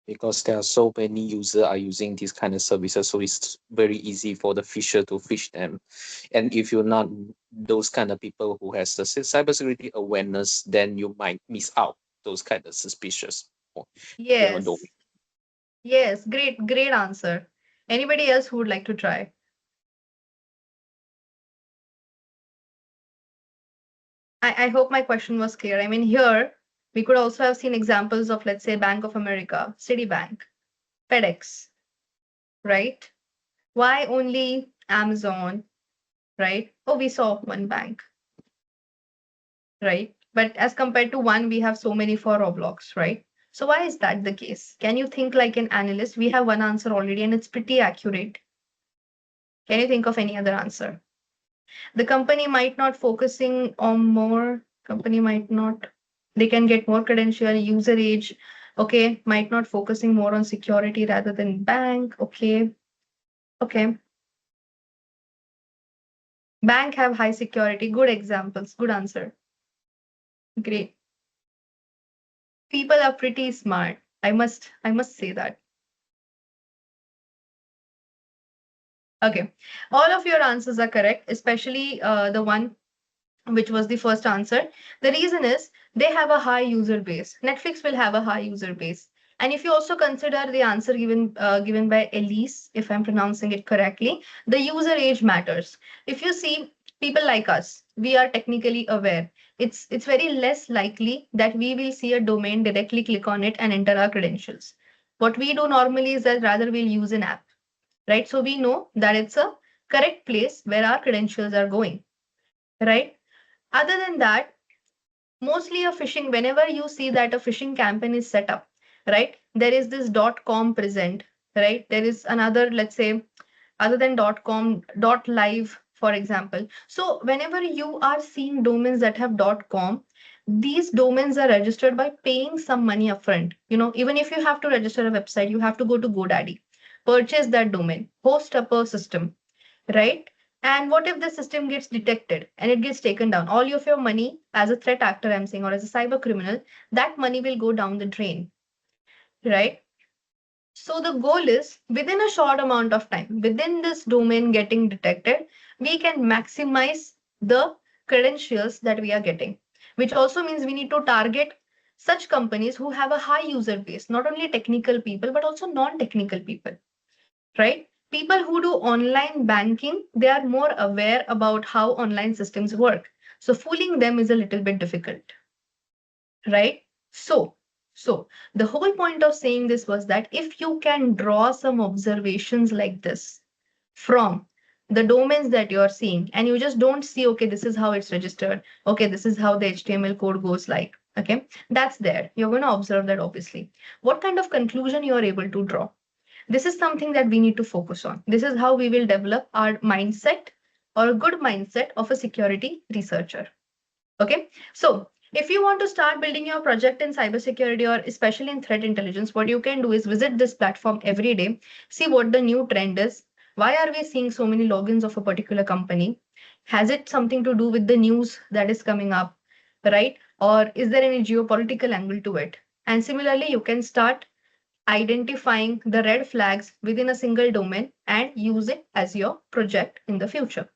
[SPEAKER 3] Because there are so many users are using these kind of services, so it's very easy for the fisher to fish them. And if you're not those kind of people who has the cybersecurity awareness, then you might miss out those kind of suspicious, domain.
[SPEAKER 1] Yes, yes, great, great answer. Anybody else who would like to try? I hope my question was clear. I mean, here we could also have seen examples of, let's say, Bank of America, Citibank, FedEx, right? Why only Amazon, right? Oh, we saw one bank, right? But as compared to one, we have so many for Roblox, right? So why is that the case? Can you think like an analyst? We have one answer already and it's pretty accurate. Can you think of any other answer? The company might not focusing on more, company might not, they can get more credential, user age, okay, might not focusing more on security rather than bank, okay, okay. Bank have high security, good examples, good answer. Great. People are pretty smart. I must say that. Okay. All of your answers are correct, especially the one which was the first answer. The reason is they have a high user base. Netflix will have a high user base. And if you also consider the answer given by Elise, if I'm pronouncing it correctly, the user age matters. If you see people like us, we are technically aware. It's very less likely that we will see a domain, directly click on it and enter our credentials. What we do normally is that rather we'll use an app, right? So we know that it's a correct place where our credentials are going, right? Other than that, mostly a phishing, whenever you see that a phishing campaign is set up, right? There is this .com present, right? There is another, let's say, other than .com, .live, for example. So whenever you are seeing domains that have .com, these domains are registered by paying some money upfront. Even if you have to register a website, you have to go to GoDaddy, purchase that domain, host up a system, right? And what if the system gets detected and it gets taken down? All of your money as a threat actor, I'm saying, or as a cyber criminal, that money will go down the drain, right? So the goal is within a short amount of time, within this domain getting detected, we can maximize the credentials that we are getting, which also means we need to target such companies who have a high user base, not only technical people, but also non-technical people, right? People who do online banking, they are more aware about how online systems work. So fooling them is a little bit difficult, right? So the whole point of saying this was that if you can draw some observations like this from the domains that you're seeing, and you just don't see, okay, this is how it's registered, okay, this is how the HTML code goes like, okay, that's there. You're going to observe that obviously. What kind of conclusion you are able to draw? This is something that we need to focus on. This is how we will develop our mindset or a good mindset of a security researcher. Okay, so if you want to start building your project in cybersecurity or especially in threat intelligence, what you can do is visit this platform every day, see what the new trend is. Why are we seeing so many logins of a particular company? Has it something to do with the news that is coming up, right? Or is there any geopolitical angle to it? And similarly, you can start identifying the red flags within a single domain and use it as your project in the future.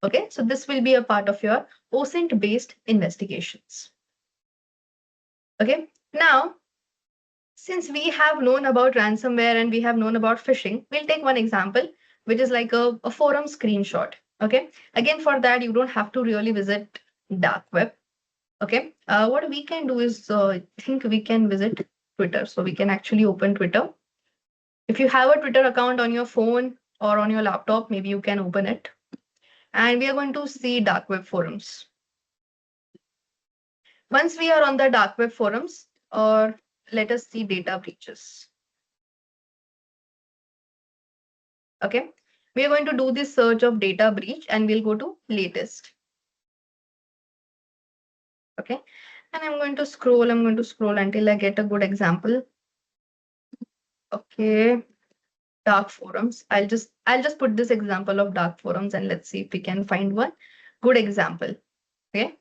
[SPEAKER 1] Okay, so this will be a part of your OSINT based investigations. Okay, now since we have known about ransomware and we have known about phishing, we'll take one example, which is like a forum screenshot. Okay, again, for that, you don't have to really visit dark web. Okay, what we can do is, I think we can visit Twitter. So we can actually open Twitter. If you have a Twitter account on your phone or on your laptop, maybe you can open it. And we are going to see dark web forums. Once we are on the dark web forums, or let us see data breaches. Okay, we are going to do this search of data breach and we'll go to latest. Okay, and I'm going to scroll until I get a good example. Okay, dark forums. I'll just put this example of dark forums and let's see if we can find one good example. Okay,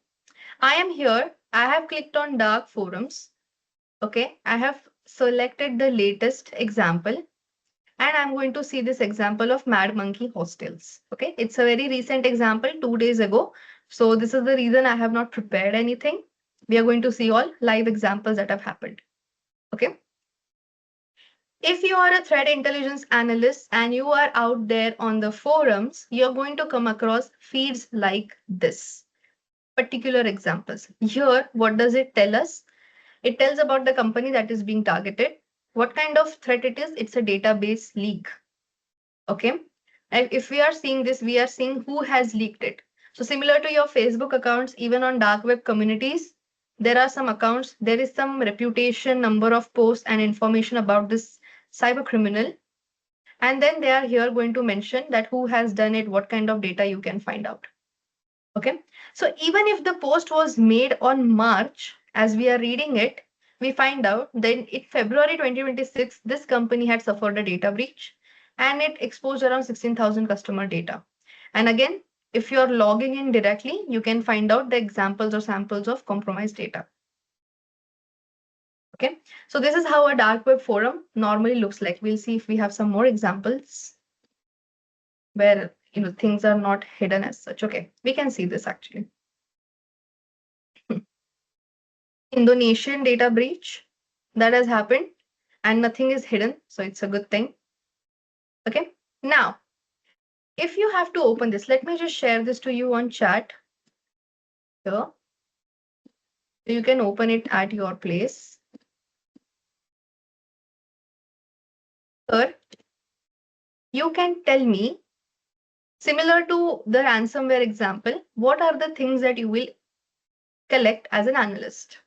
[SPEAKER 1] I am here. I have clicked on dark forums. Okay, I have selected the latest example and I'm going to see this example of Mad Monkey Hostels. Okay, it's a very recent example, 2 days ago. So this is the reason I have not prepared anything. We are going to see all live examples that have happened. Okay. If you are a threat intelligence analyst and you are out there on the forums, you're going to come across feeds like this. Particular examples. Here, what does it tell us? It tells about the company that is being targeted. What kind of threat it is? It's a database leak. Okay. And if we are seeing this, we are seeing who has leaked it. So similar to your Facebook accounts, even on dark web communities, there are some accounts, there is some reputation, number of posts and information about this cyber criminal. And then they are here going to mention that who has done it, what kind of data you can find out. Okay. So even if the post was made on March, as we are reading it, we find out that in February 2026, this company had suffered a data breach and it exposed around 16,000 customer data. And again, if you're logging in directly, you can find out the examples or samples of compromised data. Okay, so this is how a dark web forum normally looks like. We'll see if we have some more examples where things are not hidden as such. Okay, we can see this actually. Indonesian data breach that has happened and nothing is hidden. So it's a good thing. Okay. Now, If you have to open this, let me just share this to you on chat here. You can open it at your place. Here, you can tell me, similar to the ransomware example, what are the things that you will collect as an analyst?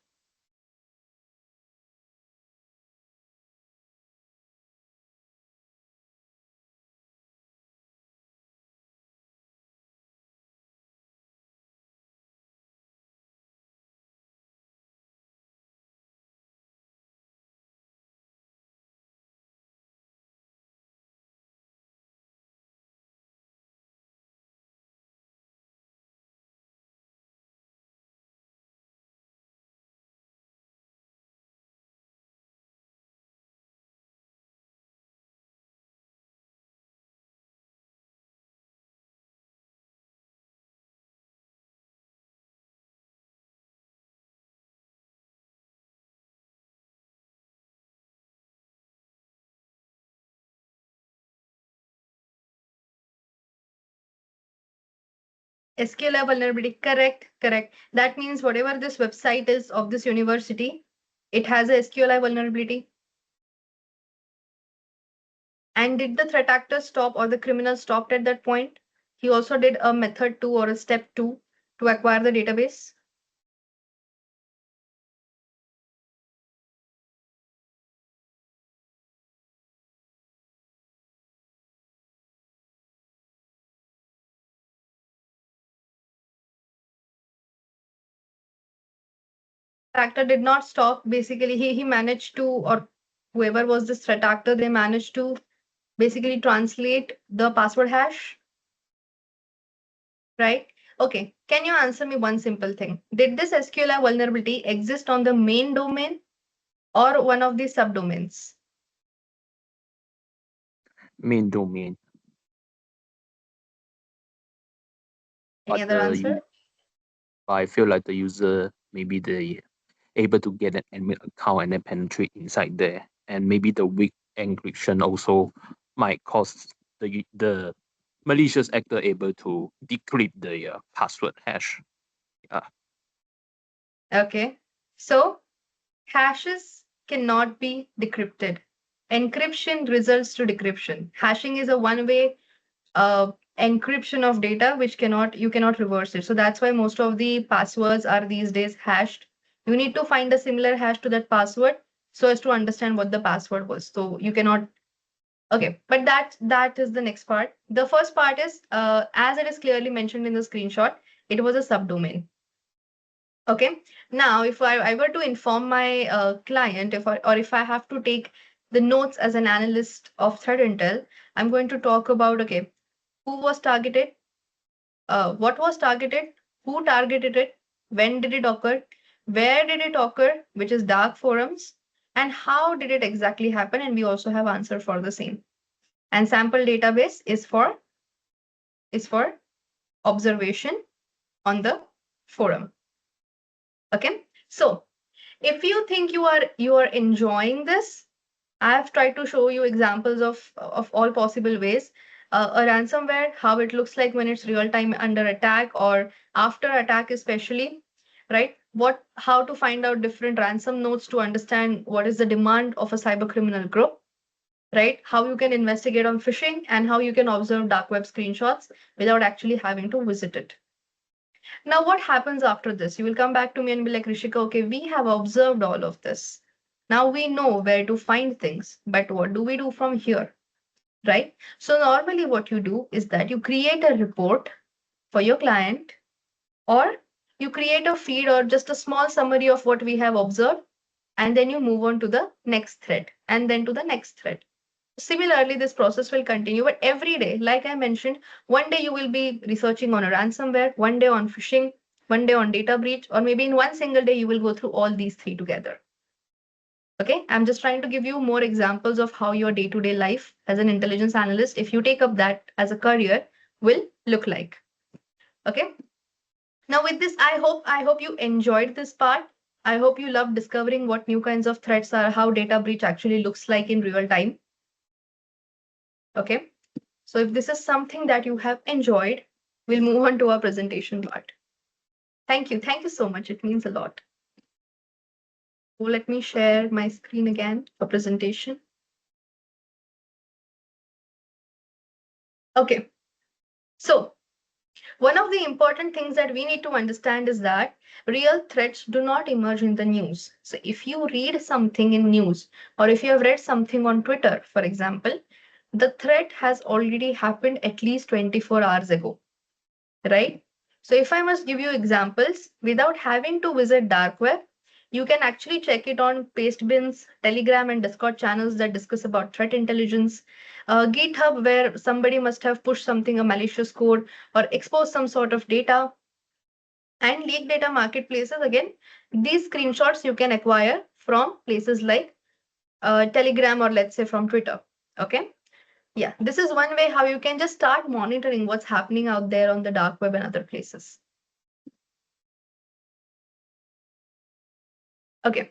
[SPEAKER 1] SQLi vulnerability, correct, correct. That means whatever this website is of this university, it has a SQLi vulnerability. And did the threat actor stop or the criminal stopped at that point? He also did a method 2 or a step 2 to acquire the database. Actor did not stop. Basically, he managed to, or whoever was this threat actor, they managed to basically translate the password hash, right? Okay, can you answer me one simple thing? Did this SQLi vulnerability exist on the main domain or one of the subdomains?
[SPEAKER 3] Main domain.
[SPEAKER 1] Any
[SPEAKER 3] But
[SPEAKER 1] other answer?
[SPEAKER 3] I feel like the user maybe they able to get an admin account and then penetrate inside there, and maybe the weak encryption also might cause the malicious actor able to decrypt the password hash. Yeah.
[SPEAKER 1] Okay, so hashes cannot be decrypted. Encryption results to decryption. Hashing is a one-way encryption of data which you cannot reverse it. So that's why most of the passwords are these days hashed. You need to find a similar hash to that password so as to understand what the password was. So you cannot. Okay, but that is the next part. The first part is as it is clearly mentioned in the screenshot, it was a subdomain. Okay. Now, if I were to inform my client, if I have to take the notes as an analyst of threat intel, I'm going to talk about, okay, who was targeted, what was targeted, who targeted it, when did it occur, where did it occur, which is dark forums, and how did it exactly happen. And we also have answer for the same. And sample database is for observation on the forum. Okay. So if you think you are enjoying this, I've tried to show you examples of all possible ways. A ransomware, how it looks like when it's real time under attack or after attack, especially, right? How to find out different ransom nodes to understand what is the demand of a cyber criminal group, right? How you can investigate on phishing and how you can observe dark web screenshots without actually having to visit it. Now, what happens after this? You will come back to me and be like, Rishika, okay, we have observed all of this. Now we know where to find things, but what do we do from here? Right? So, normally, what you do is that you create a report for your client, or you create a feed or just a small summary of what we have observed, and then you move on to the next thread and then to the next thread. Similarly, this process will continue, but every day, like I mentioned, one day you will be researching on a ransomware, one day on phishing, one day on data breach, or maybe in one single day, you will go through all these three together. Okay, I'm just trying to give you more examples of how your day to day life as an intelligence analyst, if you take up that as a career, will look like. Okay, now with this, I hope you enjoyed this part. I hope you love discovering what new kinds of threats are, how data breach actually looks like in real time. Okay. So if this is something that you have enjoyed, we'll move on to our presentation part. Thank you. Thank you so much. It means a lot. So let me share my screen again for presentation. Okay. So one of the important things that we need to understand is that real threats do not emerge in the news. So if you read something in news or if you have read something on Twitter, for example, the threat has already happened at least 24 hours ago, right? So if I must give you examples without having to visit dark web, you can actually check it on Pastebin's Telegram and Discord channels that discuss about threat intelligence, GitHub where somebody must have pushed something, a malicious code, or exposed some sort of data, and leak data marketplaces. Again, these screenshots you can acquire from places like Telegram or let's say from Twitter. Okay. Yeah, this is one way how you can just start monitoring what's happening out there on the dark web and other places. Okay.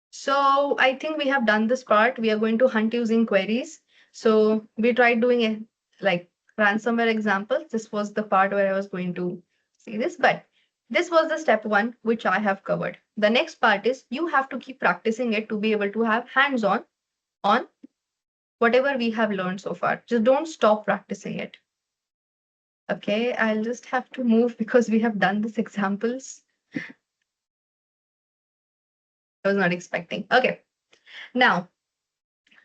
[SPEAKER 1] So I think we have done this part. We are going to hunt using queries. So we tried doing a like ransomware examples. This was the part where I was going to see this, but this was the step one, which I have covered. The next part is you have to keep practicing it to be able to have hands-on on whatever we have learned so far. Just don't stop practicing it. Okay, I'll just have to move because we have done these examples. I was not expecting. Okay, now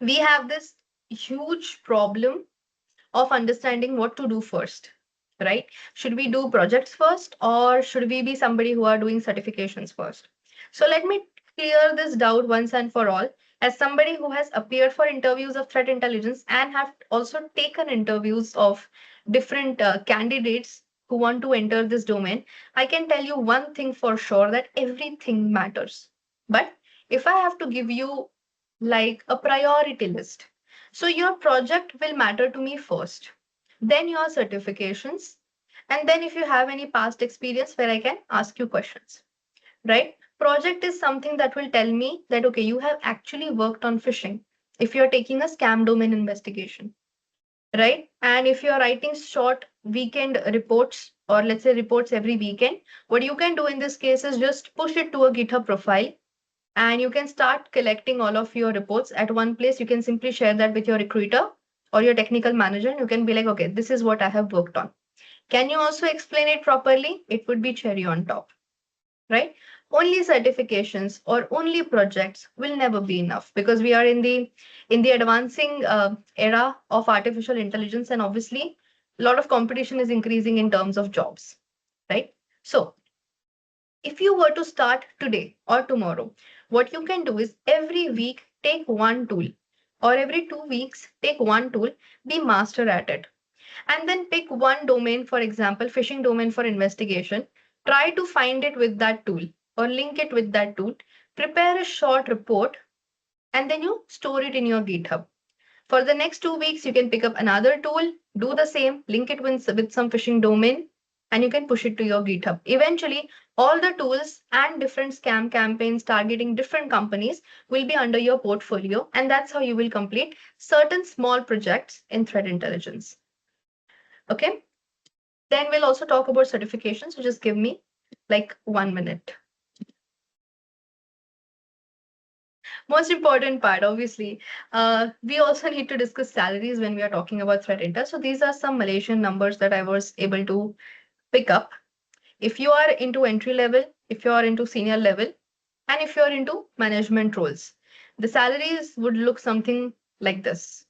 [SPEAKER 1] we have this huge problem of understanding what to do first, right? Should we do projects first or should we be somebody who are doing certifications first? So let me clear this doubt once and for all. As somebody who has appeared for interviews of threat intelligence and have also taken interviews of different candidates who want to enter this domain, I can tell you one thing for sure, that everything matters. But if I have to give you like a priority list, so your project will matter to me first, then your certifications, and then if you have any past experience where I can ask you questions, right? Project is something that will tell me that, okay, you have actually worked on phishing if you're taking a scam domain investigation, right? And if you're writing short weekend reports, or let's say reports every weekend, what you can do in this case is just push it to a GitHub profile and you can start collecting all of your reports at one place. You can simply share that with your recruiter or your technical manager. And you can be like, okay, this is what I have worked on. Can you also explain it properly? It would be cherry on top, right? Only certifications or only projects will never be enough because we are in the advancing era of artificial intelligence, and obviously a lot of competition is increasing in terms of jobs, right? So if you were to start today or tomorrow, what you can do is every week take one tool, or every 2 weeks take one tool, be master at it, and then pick one domain, for example, phishing domain for investigation. Try to find it with that tool or link it with that tool. Prepare a short report and then you store it in your GitHub. For the next 2 weeks, you can pick up another tool, do the same, link it with some phishing domain, and you can push it to your GitHub. Eventually, all the tools and different scam campaigns targeting different companies will be under your portfolio, and that's how you will complete certain small projects in threat intelligence. Okay. Then we'll also talk about certifications. So just give me like 1 minute. Most important part, obviously, we also need to discuss salaries when we are talking about threat intel. So these are some Malaysian numbers that I was able to pick up. If you are into entry level, if you are into senior level, and if you're into management roles, the salaries would look something like this.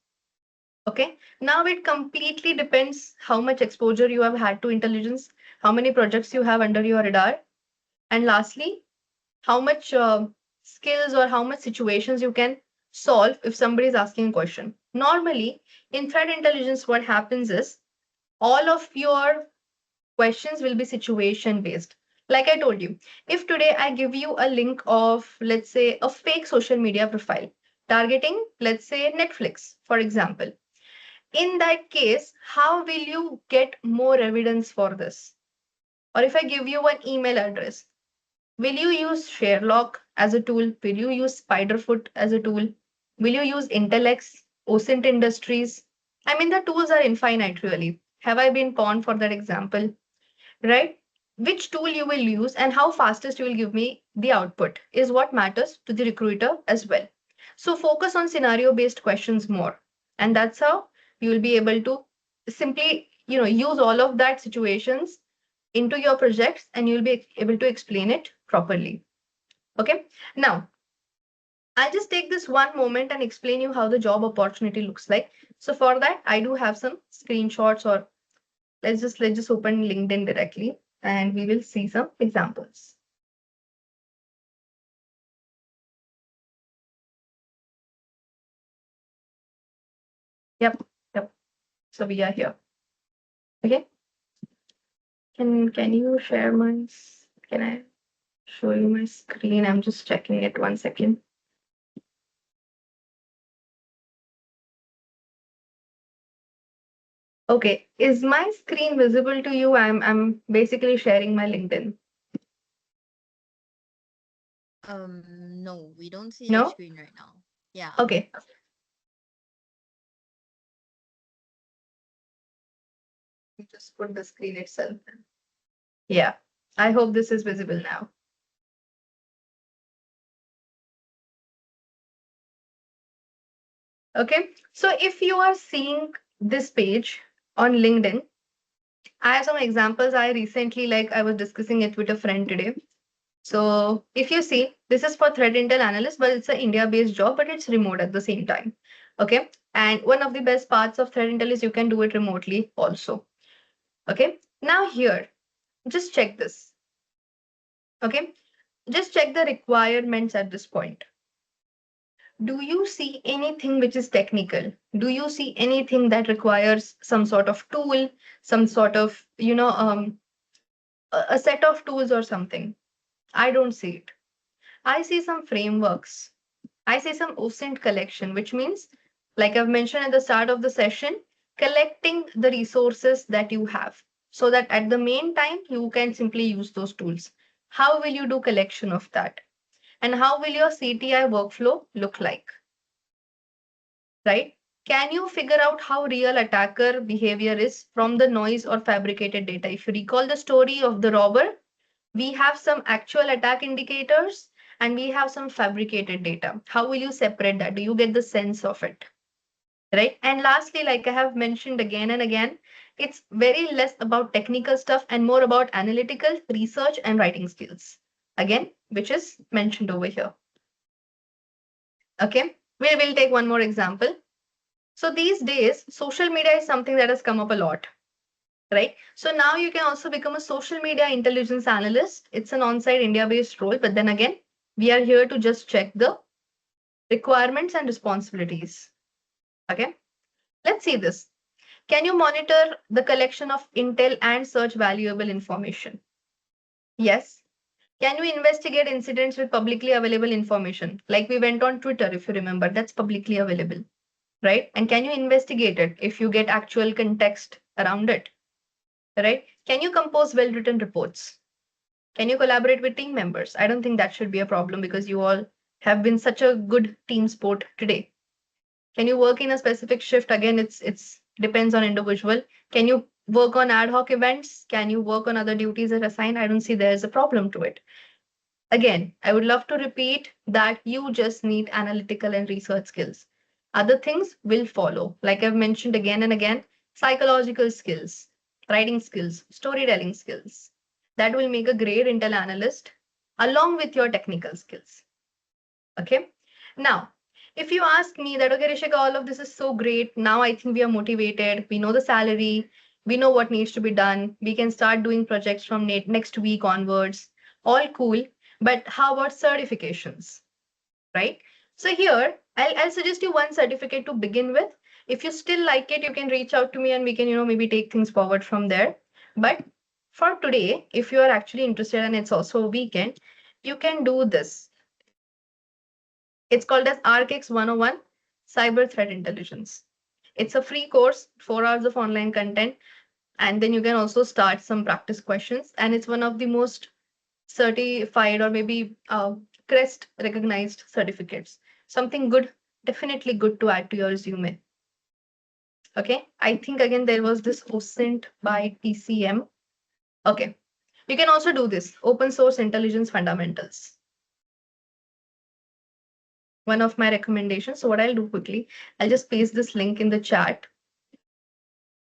[SPEAKER 1] Okay. Now it completely depends how much exposure you have had to intelligence, how many projects you have under your radar, and lastly, how much skills or how much situations you can solve if somebody is asking a question. Normally, in threat intelligence, what happens is all of your questions will be situation based. Like I told you, if today I give you a link of, let's say, a fake social media profile targeting, let's say, Netflix, for example, in that case, how will you get more evidence for this? Or if I give you an email address, will you use Sherlock as a tool? Will you use Spiderfoot as a tool? Will you use Intellex, OSINT Industries? I mean, the tools are infinite, really. Have I been pawned for that example? Right? Which tool you will use and how fastest you will give me the output is what matters to the recruiter as well. So focus on scenario based questions more. And that's how you will be able to simply, use all of that situations into your projects and you'll be able to explain it properly. Okay. Now, I'll just take this one moment and explain you how the job opportunity looks like. So for that, I do have some screenshots, or let's just open LinkedIn directly and we will see some examples. Yep, yep. So we are here. Okay. Can you share can I show you my screen? I'm just checking it 1 second. Okay. Is my screen visible to you? I'm basically sharing my LinkedIn.
[SPEAKER 2] No, we don't see your
[SPEAKER 1] No?
[SPEAKER 2] screen right now. Yeah.
[SPEAKER 1] Okay. Just put the screen itself. Yeah. I hope this is visible now. Okay. So if you are seeing this page on LinkedIn, I have some examples. I was discussing it with a friend today. So if you see, this is for threat intel analyst, but it's an India-based job, but it's remote at the same time. Okay. And one of the best parts of threat intel is you can do it remotely also. Okay. Now here, just check this. Okay. Just check the requirements at this point. Do you see anything which is technical? Do you see anything that requires some sort of tool, some sort of, a set of tools or something? I don't see it. I see some frameworks. I see some OSINT collection, which means, like I've mentioned at the start of the session, collecting the resources that you have so that at the main time you can simply use those tools. How will you do collection of that? And how will your CTI workflow look like? Right? Can you figure out how real attacker behavior is from the noise or fabricated data? If you recall the story of the robber, we have some actual attack indicators and we have some fabricated data. How will you separate that? Do you get the sense of it? Right? And lastly, like I have mentioned again and again, it's very less about technical stuff and more about analytical research and writing skills. Again, which is mentioned over here. Okay, we will take one more example. So these days, social media is something that has come up a lot, right? So now you can also become a social media intelligence analyst. It's an on-site India-based role, but then again, we are here to just check the requirements and responsibilities. Okay, let's see this. Can you monitor the collection of intel and search valuable information? Yes. Can you investigate incidents with publicly available information? Like we went on Twitter, if you remember, that's publicly available, right? And can you investigate it if you get actual context around it, right? Can you compose well written reports? Can you collaborate with team members? I don't think that should be a problem because you all have been such a good team sport today. Can you work in a specific shift? Again, it's depends on individual. Can you work on ad hoc events? Can you work on other duties that are assigned? I don't see there's a problem to it. Again, I would love to repeat that you just need analytical and research skills. Other things will follow. Like I've mentioned again and again, psychological skills, writing skills, storytelling skills. That will make a great intel analyst along with your technical skills. Okay. Now, if you ask me that, okay, Rishika, all of this is so great. Now I think we are motivated. We know the salary. We know what needs to be done. We can start doing projects from next week onwards. All cool. But how about certifications? Right? So here, I'll suggest you one certificate to begin with. If you still like it, you can reach out to me and we can, maybe take things forward from there. But for today, if you are actually interested and it's also a weekend, you can do this. It's called as ArcX 101 Cyber Threat Intelligence. It's a free course, 4 hours of online content, and then you can also start some practice questions. And it's one of the most certified or maybe CREST recognized certificates. Something good, definitely good to add to your resume. Okay, I think again there was this OSINT by TCM. Okay, you can also do this open source intelligence fundamentals. One of my recommendations. So what I'll do quickly, I'll just paste this link in the chat,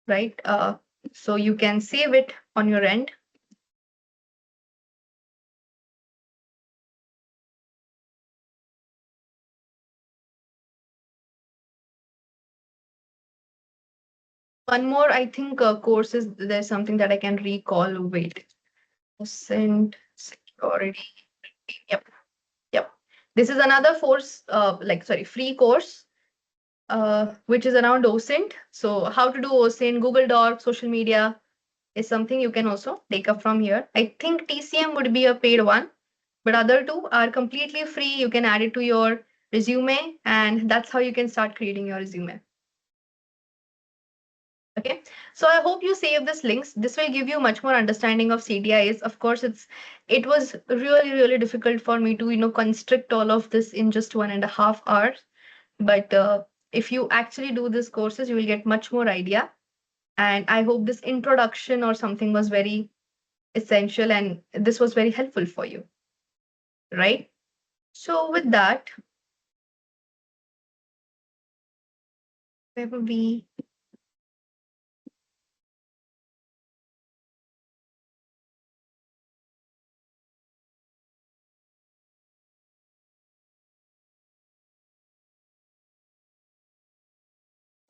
[SPEAKER 1] right? So you can save it on your end. One more, I think, course is there's something that I can recall. Wait, OSINT security. Yep, yep. This is another force, free course, which is around OSINT. So how to do OSINT, Google Docs, social media is something you can also take up from here. I think TCM would be a paid one, but other two are completely free. You can add it to your resume, and that's how you can start creating your resume. Okay, so I hope you save this links. This will give you much more understanding of CDIs. Of course, it was really difficult for me to constrict all of this in just 1.5 hours. But if you actually do these courses, you will get much more idea. And I hope this introduction or something was very essential and this was very helpful for you, right? So with that, where were we?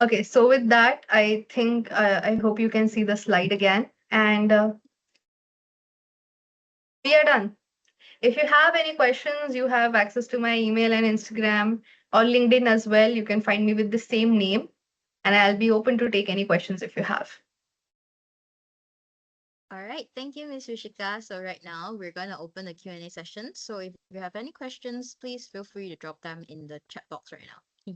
[SPEAKER 1] Okay, so with that, I think I hope you can see the slide again, and we are done. If you have any questions, you have access to my email and Instagram or LinkedIn as well. You can find me with the same name, and I'll be open to take any questions if you have.
[SPEAKER 2] All right. Thank you, Ms. Rishika. So right now we're gonna open the Q&A session. So if you have any questions, please feel free to drop them in the chat box right now.